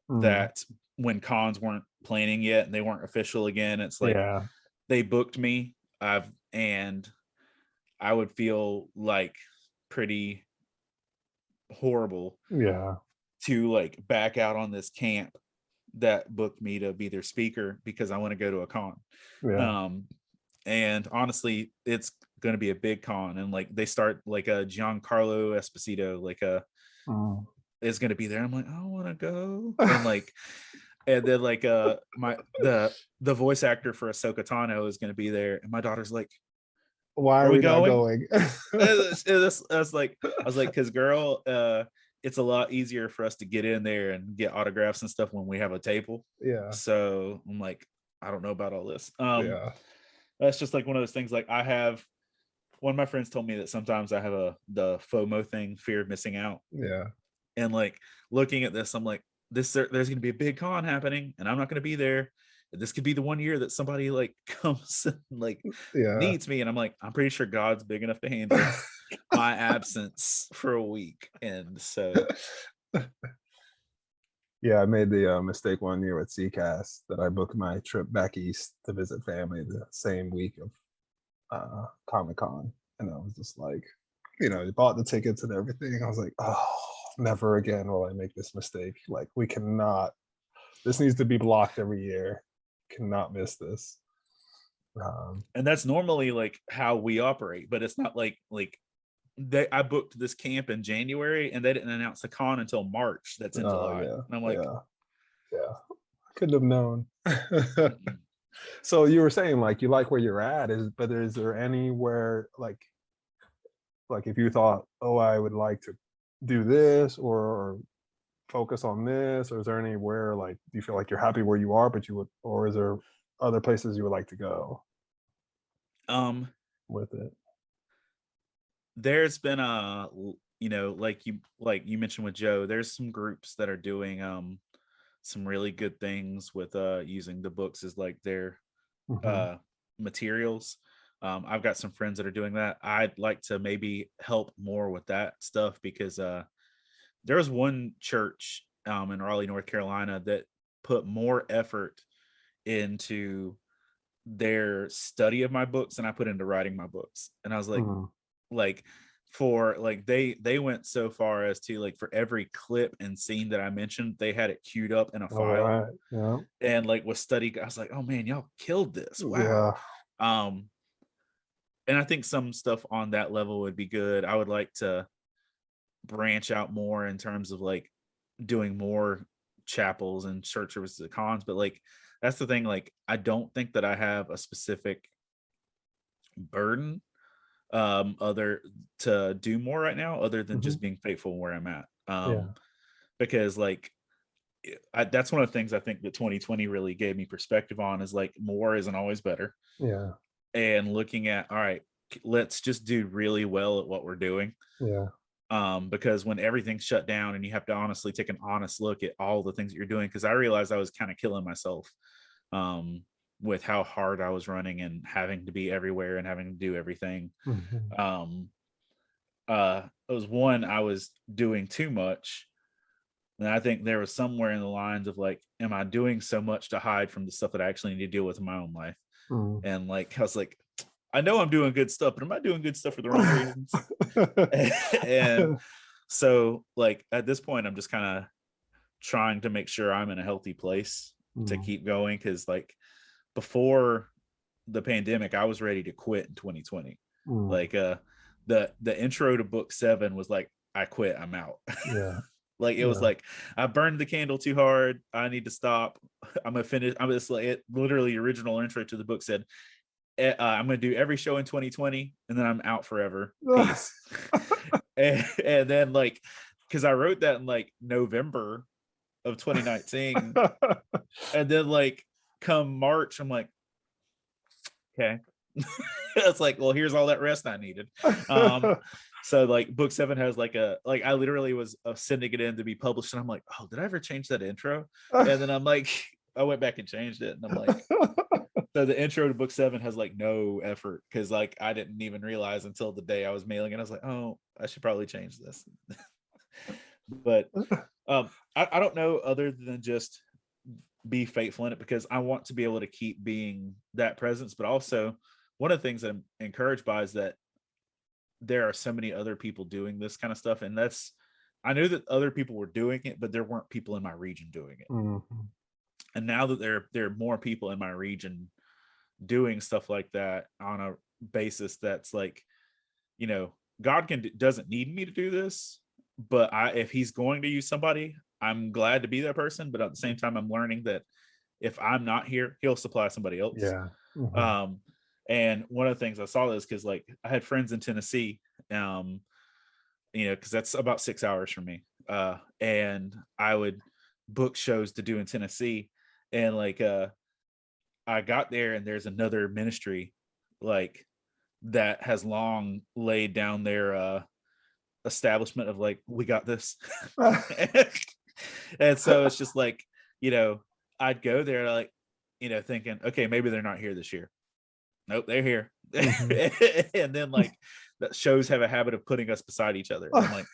that when cons weren't planning yet and they weren't official again, it's like they booked me. And I would feel like pretty horrible to like back out on this camp that booked me to be their speaker because I want to go to a con. Yeah. And honestly, it's going to be a big con, and like they start like a Giancarlo Esposito like Mm. is going to be there. I'm like, I want to go. And like, and then like the voice actor for Ahsoka Tano is going to be there, and my daughter's like, Why are are we we not going? going? I was like, because girl, it's a lot easier for us to get in there and get autographs and stuff when we have a table. Yeah. So I'm like, I don't know about all this. Yeah. That's just like one of those things. Like I have one of my friends told me that sometimes I have the FOMO thing, fear of missing out. Yeah. And like looking at this, I'm like, there's going to be a big con happening, and I'm not going to be there. This could be the one year that somebody like comes and like Yeah. needs me, and I'm like, I'm pretty sure God's big enough to handle my absence for a week. And so Yeah, I made the mistake one year with CCAS that I booked my trip back east to visit family the same week of Comic Con, and I was just like, bought the tickets and everything. I was like, oh, never again will I make this mistake. Like, we cannot. This needs to be blocked every year. Cannot miss this. And that's normally like how we operate, but it's not like I booked this camp in January and they didn't announce the con until March. That's in Oh July. yeah, And I'm like, yeah. I couldn't have known. mm-mm. So you were saying like you like where you're at, but is there anywhere like if you thought, oh, I would like to do this or focus on this, or is there anywhere like do you feel like you're happy where you are, but you would, or is there other places you would like to go um, with it? there's been like you mentioned with Joe, there's some groups that are doing some really good things with using the books as like their Mm-hmm. materials. I've got some friends that are doing that. I'd like to maybe help more with that stuff because there was one church in Raleigh, North Carolina that put more effort into their study of my books than I put into writing my books. And I was Mm-hmm. like for like they went so far as to like for every clip and scene that I mentioned, they had it queued up in a All file right. Yeah. and like was study. I was like, oh man, y'all killed this. Yeah. Wow. Um, and I think some stuff on that level would be good. I would like to branch out more in terms of like doing more chapels and church services at cons, but like that's the thing. Like I don't think that I have a specific burden other to do more right now other than Mm-hmm. just being faithful where I'm at. Yeah. Because like that's one of the things I think that 2020 really gave me perspective on is like more isn't always better. Yeah. And looking at, all right, let's just do really well at what we're doing. Yeah. Because when everything's shut down and you have to honestly take an honest look at all the things that you're doing, because I realized I was kind of killing myself with how hard I was running and having to be everywhere and having to do everything. Mm-hmm. It was one, I was doing too much. And I think there was somewhere in the lines of like, am I doing so much to hide from the stuff that I actually need to deal with in my own life? Mm. And like, I was like, I know I'm doing good stuff, but am I doing good stuff for the wrong reasons? And so like at this point, I'm just kind of trying to make sure I'm in a healthy place to Mm. keep going. Cause like before the pandemic, I was ready to quit in 2020. Mm. Like the intro to book 7 was like, I quit, I'm out. Yeah. Like it was Yeah. like I burned the candle too hard. I need to stop. I'm gonna finish. I'm just like it. Literally, the original intro to the book said, "I'm gonna do every show in 2020, and then I'm out forever. Peace." And then like, because I wrote that in like November of 2019, and then like come March, I'm like, okay. It's like, well, here's all that rest I needed. So like book 7 has like I literally was sending it in to be published, and I'm like, oh, did I ever change that intro? And then I'm like, I went back and changed it, and I'm like, so the intro to book 7 has like no effort because like I didn't even realize until the day I was mailing it. I was like, oh, I should probably change this. But I don't know other than just be faithful in it, because I want to be able to keep being that presence. But also one of the things that I'm encouraged by is that there are so many other people doing this kind of stuff. And I knew that other people were doing it, but there weren't people in my region doing it. Mm-hmm. And now that there are more people in my region doing stuff like that on a basis that's like, you know, God doesn't need me to do this, but if he's going to use somebody, I'm glad to be that person. But at the same time, I'm learning that if I'm not here, he'll supply somebody else. Yeah. Mhm. And one of the things I saw this because like I had friends in Tennessee, you know, because that's about 6 hours from me. And I would book shows to do in Tennessee. And like I got there and there's another ministry like that has long laid down their establishment of like, we got this. And so it's just like, you know, I'd go there like, you know, thinking, okay, maybe they're not here this year. Nope, they're here. Mhm. And then like the shows have a habit of putting us beside each other. I'm like,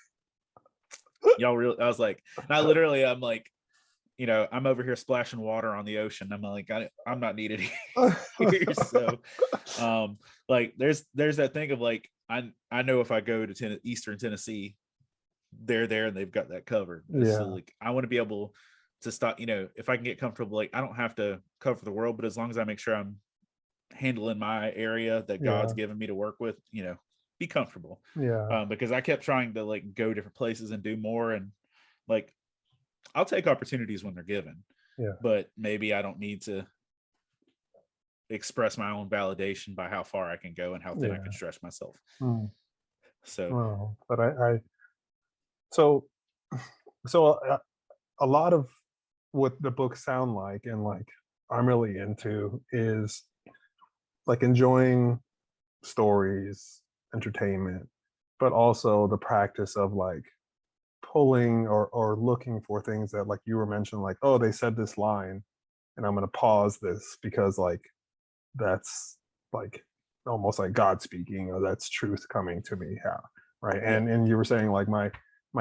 y'all really, I was like, and I literally, I'm like, you know, I'm over here splashing water on the ocean. I'm like, I'm not needed here. So like there's that thing of like, I know if I go to Eastern Tennessee, they're there and they've got that covered. Yeah. So like I want to be able to stop, you know, if I can get comfortable, like I don't have to cover the world, but as long as I make sure I'm handling my area that God's Yeah. given me to work with, you know, be comfortable. Yeah. Because I kept trying to like go different places and do more, and like I'll take opportunities when they're given. Yeah. But maybe I don't need to express my own validation by how far I can go and how thin I Yeah. can stretch myself. Mm. So Well, but I so a lot of what the books sound like and like I'm really into is like enjoying stories, entertainment, but also the practice of like pulling or looking for things that like you were mentioning, like, oh, they said this line and I'm gonna pause this because like that's like almost like God speaking or that's truth coming to me. Yeah. Right. yeah, And you were saying like my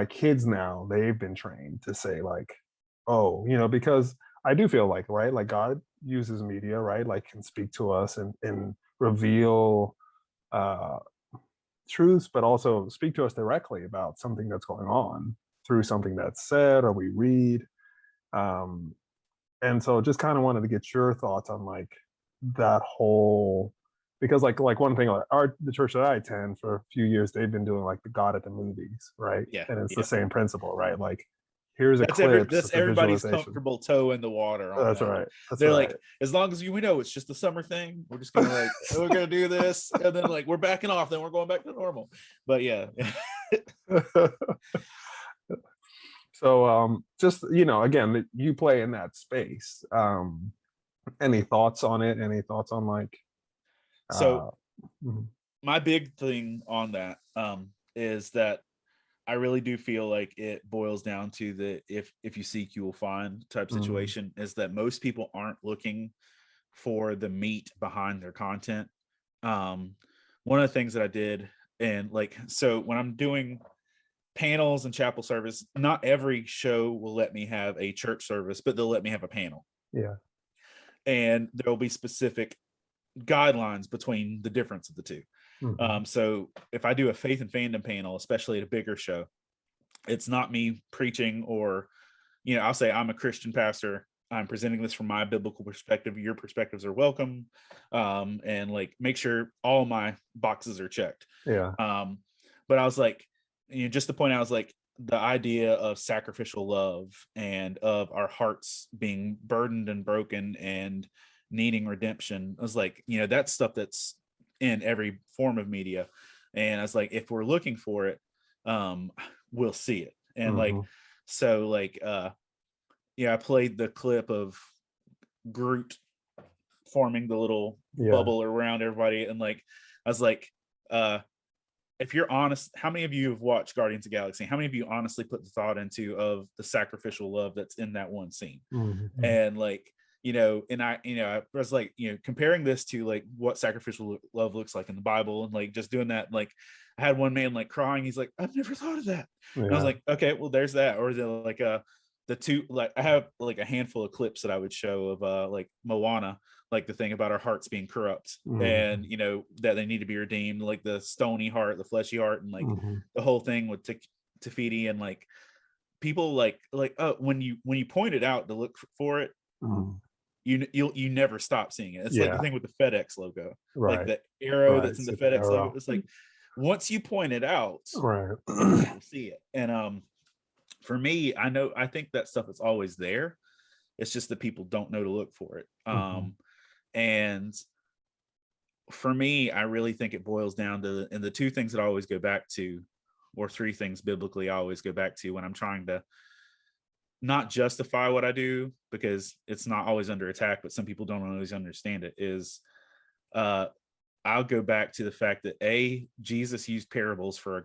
kids now, they've been trained to say like, oh, you know, because I do feel like, right, like God uses media, right, like can speak to us and reveal uh truths, but also speak to us directly about something that's going on through something that's said or we read. Um, and so just kind of wanted to get your thoughts on like that whole because like one thing like the church that I attend for a few years, they've been doing like the God at the movies, right? yeah, And it's the yeah. same principle, right? Like here's a That's clip, that's it's a everybody's visualization. comfortable toe in the water on That's that. right. That's They're right. like, as long as we know it's just a summer thing, we're just gonna like, oh, we're gonna do this, and then like we're backing off, then we're going back to normal. But yeah. So just you know, again, you play in that space. Any thoughts on it? Any thoughts on like So uh mhm, my big thing on that is that I really do feel like it boils down to the if you seek you will find type mhm, situation, is that most people aren't looking for the meat behind their content. Um one of the things that I did, and like, so when I'm doing panels and chapel service, not every show will let me have a church service, but they'll let me have a panel, yeah. and there will be specific guidelines between the difference of the two. Mhm, So if I do a faith and fandom panel, especially at a bigger show, it's not me preaching, or, you know, I'll say I'm a Christian pastor, I'm presenting this from my biblical perspective, your perspectives are welcome, and like make sure all my boxes are checked. yeah. um but I was like, you know, just to point out, I was like, the idea of sacrificial love and of our hearts being burdened and broken and needing redemption, I was like, you know, that's stuff that's in every form of media. And I was like, if we're looking for it, um we'll see it. And like, Mhm, so like yeah, I played the clip of Groot forming the little yeah. bubble around everybody, and like I was like, uh if you're honest, how many of you have watched Guardians of the Galaxy? How many of you honestly put the thought into of the sacrificial love that's in that one scene? Mhm, And like, you know, and I, you know, I was like, you know, comparing this to like what sacrificial love looks like in the Bible, and like just doing that, like I had one man like crying, he's like, I've never thought of that. And I was yeah. like, okay, well there's that. Or the two, like I have like a handful of clips that I would show of like Moana, like the thing about our hearts being corrupt, and Mhm, you know that they need to be redeemed, like the stony heart, the fleshy heart, and like mhm, the whole thing with Tafiti. And like people like when you pointed out to look for it, you never stop seeing it. It's like the Yeah. thing with the FedEx logo, like Right. the arrow Right. that's in the See the FedEx logo. arrow. It's like once you point it out, Right. people see it. And for me, I think that stuff is always there. It's just that people don't know to look for it. And for me, I really think it boils down to, and the two things that I always go back to, or three things biblically I always go back to when I'm trying to not justify what I do, because it's not always under attack, but some people don't always understand it, is I'll go back to the fact that Jesus used parables for a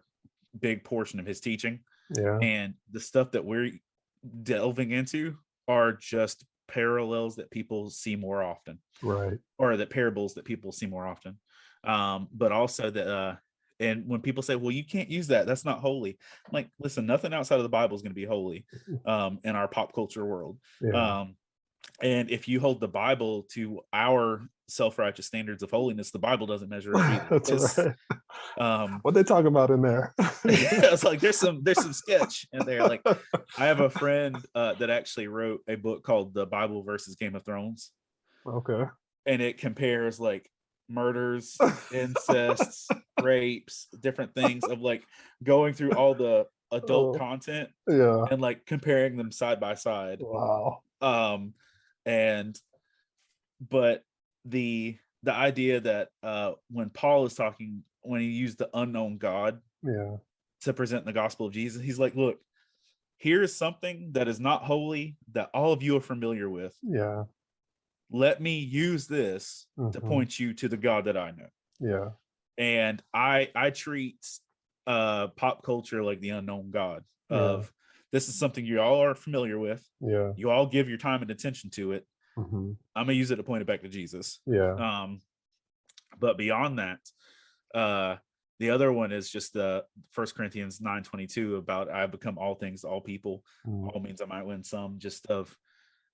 big portion of his teaching. Yeah. And the stuff that we're delving into are just parallels that people see more often, Right. or that parables that people see more often. But also that, and when people say, well, you can't use that, that's not holy. I'm like, listen, nothing outside of the Bible is going to be holy in our pop culture world. Yeah. And if you hold the Bible to our self-righteous standards of holiness, the Bible doesn't measure up either. That's right. Um, What they talk about in there? it's like there's some sketch in there. Like I have a friend that actually wrote a book called The Bible versus Game of Thrones. Okay. And it compares like murders, incests, rapes, different things, of like going through all the adult content Yeah. and like comparing them side by side. Wow. But the idea that when Paul is talking, when he used the unknown God to present the gospel of Jesus, he's like, look, here's something that is not holy that all of you are familiar with. Yeah. Let me use this to point you to the God that I know. Yeah. And I treat pop culture like the unknown God of this is something you all are familiar with. Yeah. You all give your time and attention to it. I'm gonna use it to point it back to Jesus. Yeah. But beyond that, the other one is just the 1 Corinthians 9:22 about I become all things to all people. All means I might win some, just of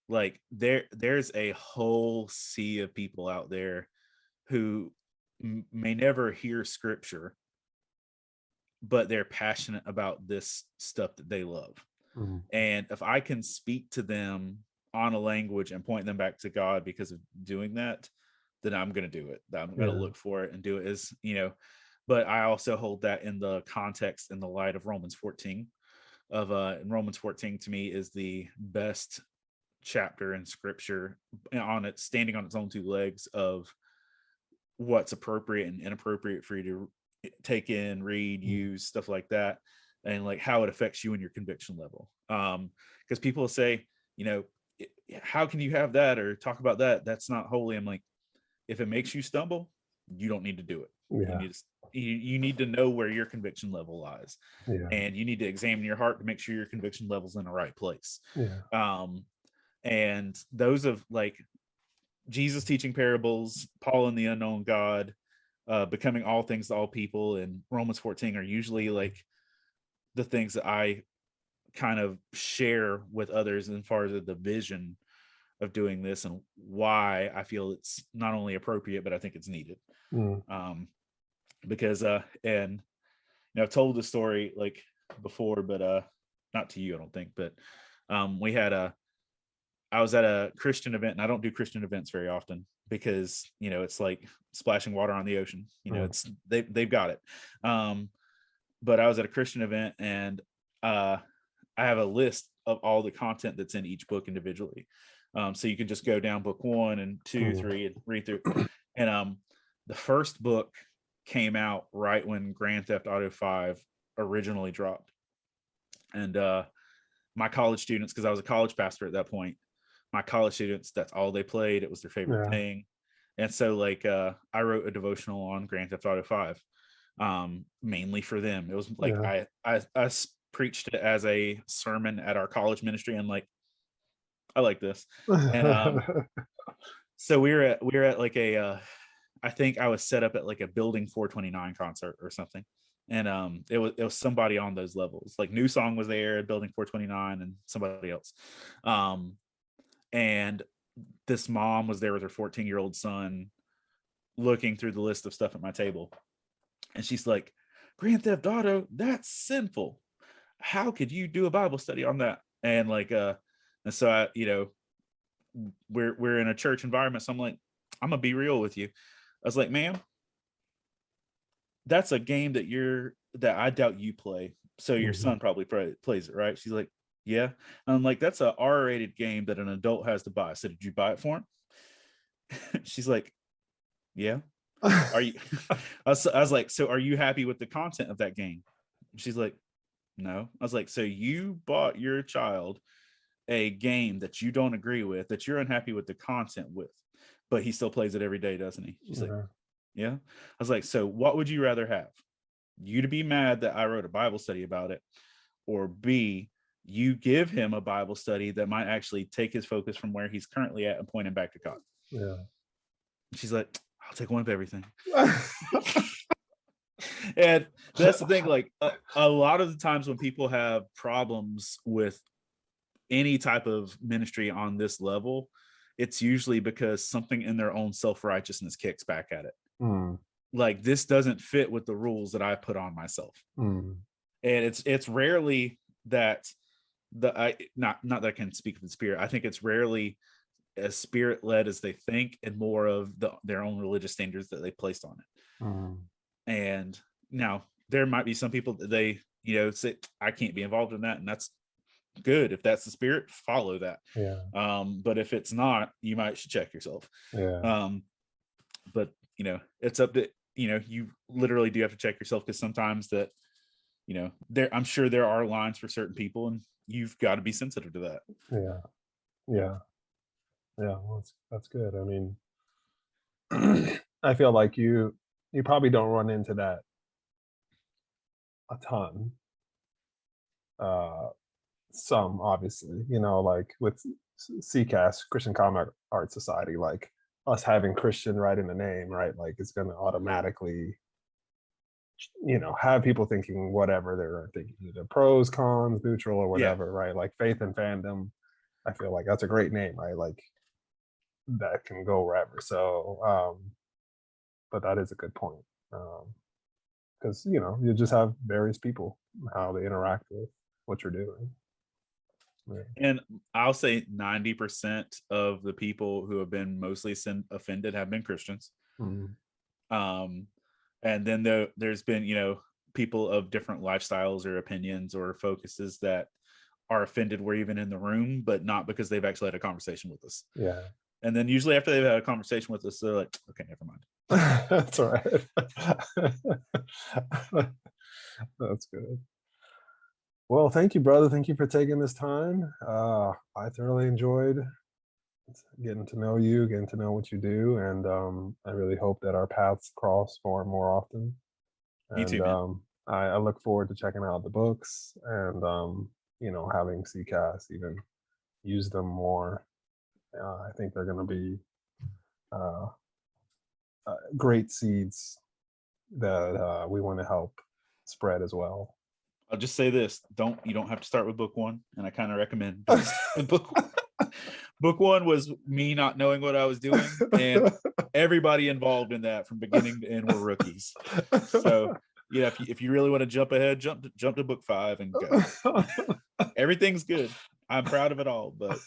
like there's a whole sea of people out there who may never hear scripture, but they're passionate about this stuff that they love. And if I can speak to them on a language and point them back to God because of doing that, then I'm going to do it. I'm going to look for it and do it, as but I also hold that in the context, in the light of Romans 14 of and Romans 14 to me is the best chapter in scripture, on it standing on its own two legs, of what's appropriate and inappropriate for you to take in, read, use, stuff like that, and like how it affects you and your conviction level. Because people say, how can you have that or talk about that? That's not holy. I'm like, if it makes you stumble, you don't need to do it. You need to know where your conviction level lies, and you need to examine your heart to make sure your conviction level's in the right place. And those of like Jesus teaching parables, Paul and the unknown God, becoming all things to all people, and Romans 14 are usually like the things that I kind of share with others as far as the vision of doing this and why I feel it's not only appropriate, but I think it's needed. Because and I've told the story like before, but not to you, I don't think, but I was at a Christian event, and I don't do Christian events very often because it's like splashing water on the ocean. It's they've got it. But I was at a Christian event, and I have a list of all the content that's in each book individually. So you can just go down book 1 and 2, 3 and read through. And the first book came out right when Grand Theft Auto 5 originally dropped. And my college students, because I was a college pastor at that point, my college students, that's all they played. It was their favorite thing. And so like I wrote a devotional on Grand Theft Auto 5, mainly for them. It was like I preached it as a sermon at our college ministry, and like I like this. And so we were at like a I think I was set up at like a Building 429 concert or something. And it was somebody on those levels. Like New Song was there at Building 429 and somebody else. And this mom was there with her 14-year-old son, looking through the list of stuff at my table. And she's like, Grand Theft Auto, that's sinful. How could you do a Bible study on that? And like, and so I, we're in a church environment. So I'm like, I'm gonna be real with you. I was like, ma'am, that's a game that I doubt you play. So your son probably plays it, right? She's like, yeah. And I'm like, that's a R-rated game that an adult has to buy. I said, did you buy it for him? She's like, yeah. Are you? I was like, so are you happy with the content of that game? She's like, no. I was like, so you bought your child a game that you don't agree with, that you're unhappy with the content with, but he still plays it every day, doesn't he? She's like, yeah. I was like, so what would you rather have? You to be mad that I wrote a Bible study about it, or B, you give him a Bible study that might actually take his focus from where he's currently at and point him back to God. Yeah. She's like, I'll take one of everything. And that's the thing, like a lot of the times when people have problems with any type of ministry on this level, it's usually because something in their own self-righteousness kicks back at it. Like, this doesn't fit with the rules that I put on myself. And it's rarely that not that I can speak of the spirit. I think it's rarely as spirit led as they think, and more of their own religious standards that they placed on it. And now there might be some people that they, say, I can't be involved in that. And that's good. If that's the spirit, follow that. But if it's not, you might should check yourself. But it's up to, you literally do have to check yourself, because sometimes that, I'm sure there are lines for certain people, and you've got to be sensitive to that. Well, that's good. I mean, I feel like you probably don't run into that a ton. Some, obviously, like with CCAS, Christian Comic Art Society, like us having Christian right in the name, right? Like, it's going to automatically, have people thinking whatever they're thinking, either pros, cons, neutral, or whatever, right? Like Faith and Fandom, I feel like that's a great name, right? Like, that can go wherever. So, but that is a good point, because you just have various people, how they interact with what you're doing. And I'll say 90% of the people who have been mostly offended have been Christians. And then there's been, people of different lifestyles or opinions or focuses that are offended were even in the room, but not because they've actually had a conversation with us. And then usually after they've had a conversation with us, they're like, okay, never mind. That's all right. That's good. Well, thank you, brother. Thank you for taking this time. I thoroughly enjoyed getting to know you, getting to know what you do, and I really hope that our paths cross more and more often. Me too, man. I look forward to checking out the books, and having CCAS even use them more. I think they're going to be great seeds that we want to help spread as well. I'll just say this: you don't have to start with book one, and I kind of recommend book one. Book one was me not knowing what I was doing, and everybody involved in that from beginning to end were rookies. So if you really want to jump ahead, jump to book 5 and go. Everything's good. I'm proud of it all, but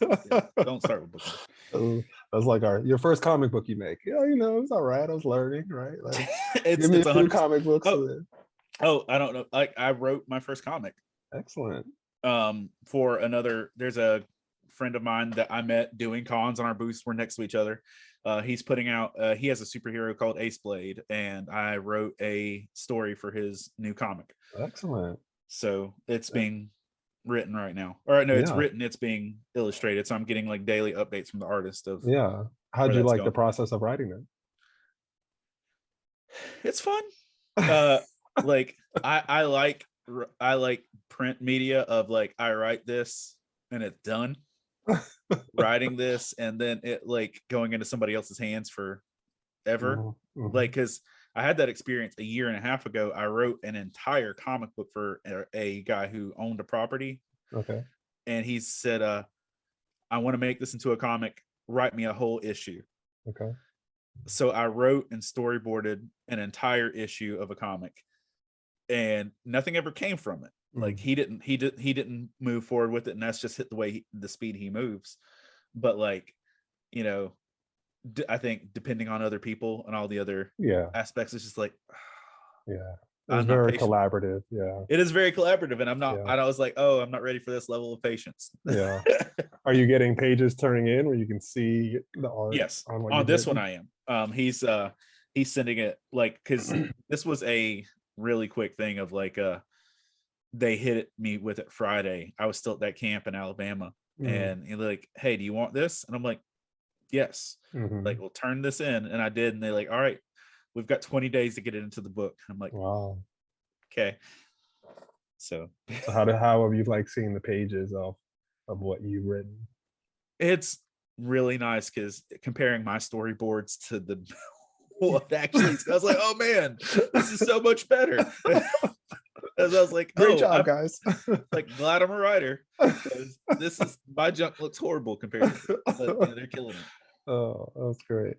don't start with book one. That was like your first comic book you make. Yeah, it's all right. I was learning, right? Like, it's give me a few comic books. I don't know. Like, I wrote my first comic. Excellent. For there's a friend of mine that I met doing cons, on our booths were next to each other. He's putting out, he has a superhero called Ace Blade, and I wrote a story for his new comic. Excellent. So it's being written right now. Or no, it's written, it's being illustrated. So I'm getting like daily updates from the artist of How'd you like the process of writing it? It's fun. Like I like print media of like, I write this and it's done. Writing this and then it like going into somebody else's hands forever. Like, because I had that experience a year and a half ago. I wrote an entire comic book for a guy who owned a property. Okay. And he said, I want to make this into a comic. Write me a whole issue. Okay. So I wrote and storyboarded an entire issue of a comic, and nothing ever came from it. Like, he didn't move forward with it, and that's just the way the speed he moves. But like, you know, I think depending on other people and all the other Yeah. aspects, it's just like, Yeah. It was I'm not very patient. collaborative. Yeah. It is very collaborative, and I'm not. Yeah. I was like, oh, I'm not ready for this level of patience. Yeah. Are you getting pages turning in where you can see the art Yes, on what on you've this one written? I am. He's sending it like because this was a really quick thing of like they hit me with it Friday. I was still at that camp in Alabama, and he's like, "Hey, do you want this?" And I'm like, "Yes." Like, we'll turn this in, and I did, and they're like, "All right, we've got 20 days to get it into the book." I'm like, Wow. "Okay." So So how have you like seen the pages of what you've written? it's really nice because comparing my storyboards to the what actually, I was like, "Oh man, this is so much better." As I was like, Great "Oh, job, I'm guys. like glad I'm a writer because this is my junk looks horrible compared to it, but they're killing it." Oh, that's great.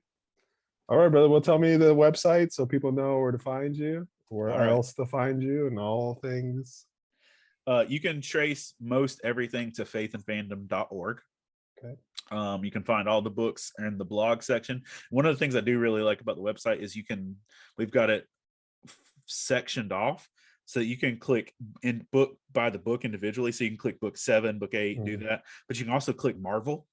All right, brother. Well, tell me the website so people know where to find you, where All right. else to find you, and all things. You can trace most everything to faithandfandom.org. Okay. You can find all the books in the blog section. One of the things I do really like about the website is we've got it sectioned off so you can click in book by the book individually. So you can click book 7, book 8, do that. But you can also click Marvel.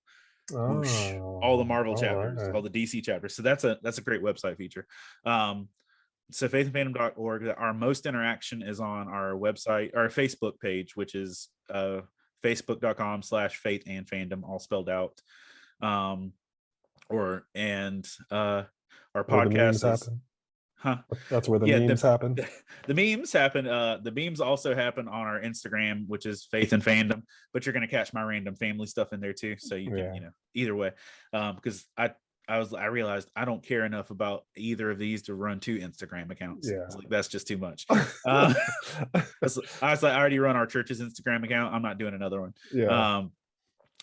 Whoosh, all the Oh, Marvel all chapters, right. all the DC chapters. So that's a great website feature. So faithandfandom.org. Our most interaction is on our website, our Facebook page, which is facebook.com/faithandfandom, all spelled out. Our Where the memes podcast is happen. huh That's where the yeah, memes happen. the memes happen. The memes also happen on our Instagram, which is Faith and Fandom. But you're gonna catch my random family stuff in there too, so you can, Yeah. either way. Because I realized I don't care enough about either of these to run 2 Instagram accounts. Yeah. I was like, that's just too much. I was like, I already run our church's Instagram account. I'm not doing another one. Yeah.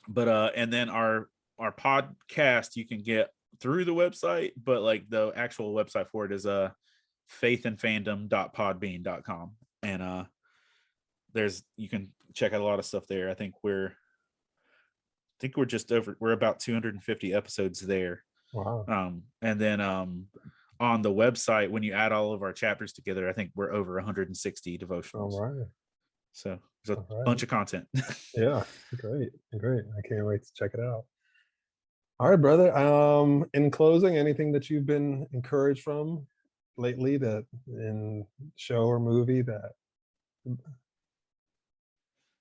But and then our podcast you can get through the website, but like the actual website for it is faithandfandom.podbean.com, and you can check out a lot of stuff there. I think we're we're about 250 episodes there. Wow. And then on the website, when you add all of our chapters together, I think we're over 160 All devotionals. right. So there's a All right. bunch of content. Yeah. Great. Great. I can't wait to check it out. All right, brother. In closing, anything that you've been encouraged from lately that in show or movie that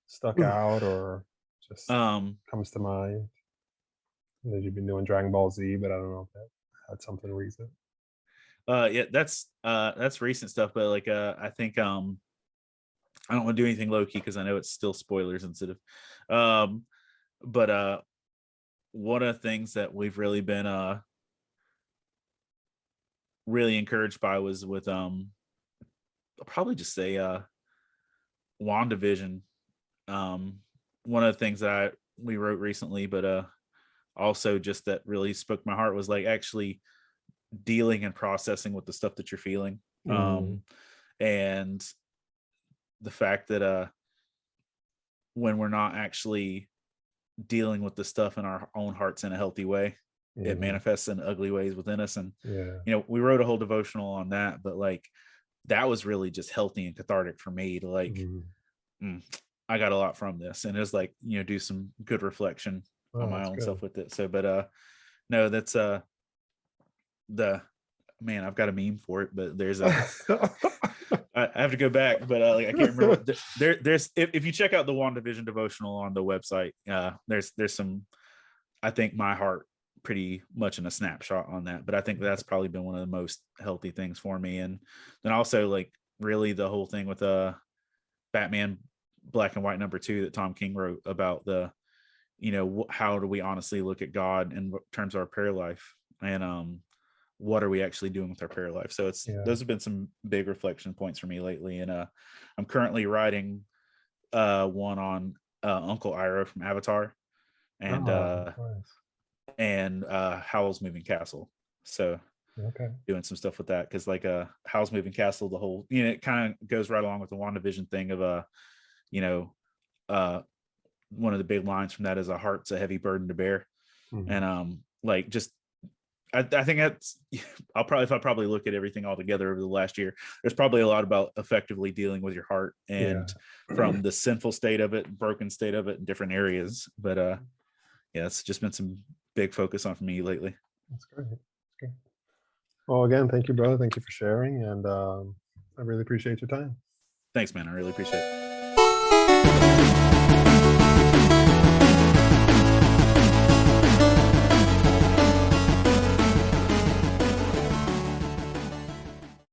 stuck out or just um comes to mind? That you've been doing Dragon Ball Z, but I don't know if that had something recent. yeah, that's recent stuff, but like I think I don't want to do anything low key because I know it's still spoiler sensitive. But one of the things that we've really been really encouraged by was with I'll probably just say WandaVision. One of the things that we wrote recently, but also just that really spoke my heart was like actually dealing and processing with the stuff that you're feeling. And the fact that when we're not actually dealing with the stuff in our own hearts in a healthy way, it manifests in ugly ways within us. And Yeah. we wrote a whole devotional on that, but like that was really just healthy and cathartic for me to like I got a lot from this, and it was like do some good reflection on Oh, my that's own good. self with it. So but no, that's the man, I've got a meme for it, but there's a I have to go back, but like I can't remember. There's if you check out the WandaVision devotional on the website, there's some, I think my heart pretty much in a snapshot on that. But I think that's probably been one of the most healthy things for me. And then also like really the whole thing with Batman Black and White #2 that Tom King wrote about the how do we honestly look at God in terms of our prayer life, and what are we actually doing with our prayer life. So those have been some big reflection points for me lately. And I'm currently writing one on Uncle Iroh from Avatar, and Howl's Moving Castle. So doing some stuff with that, because like Howl's Moving Castle, the whole it kind of goes right along with the WandaVision thing of one of the big lines from that is a heart's a heavy burden to bear. And like just I think that's if I probably look at everything all together over the last year, there's probably a lot about effectively dealing with your heart and from the sinful state of it, broken state of it in different areas. But yeah, it's just been some big focus on for me lately. That's great. That's great. Well, again, thank you, brother. Thank you for sharing, and I really appreciate your time. Thanks, man. I really appreciate it.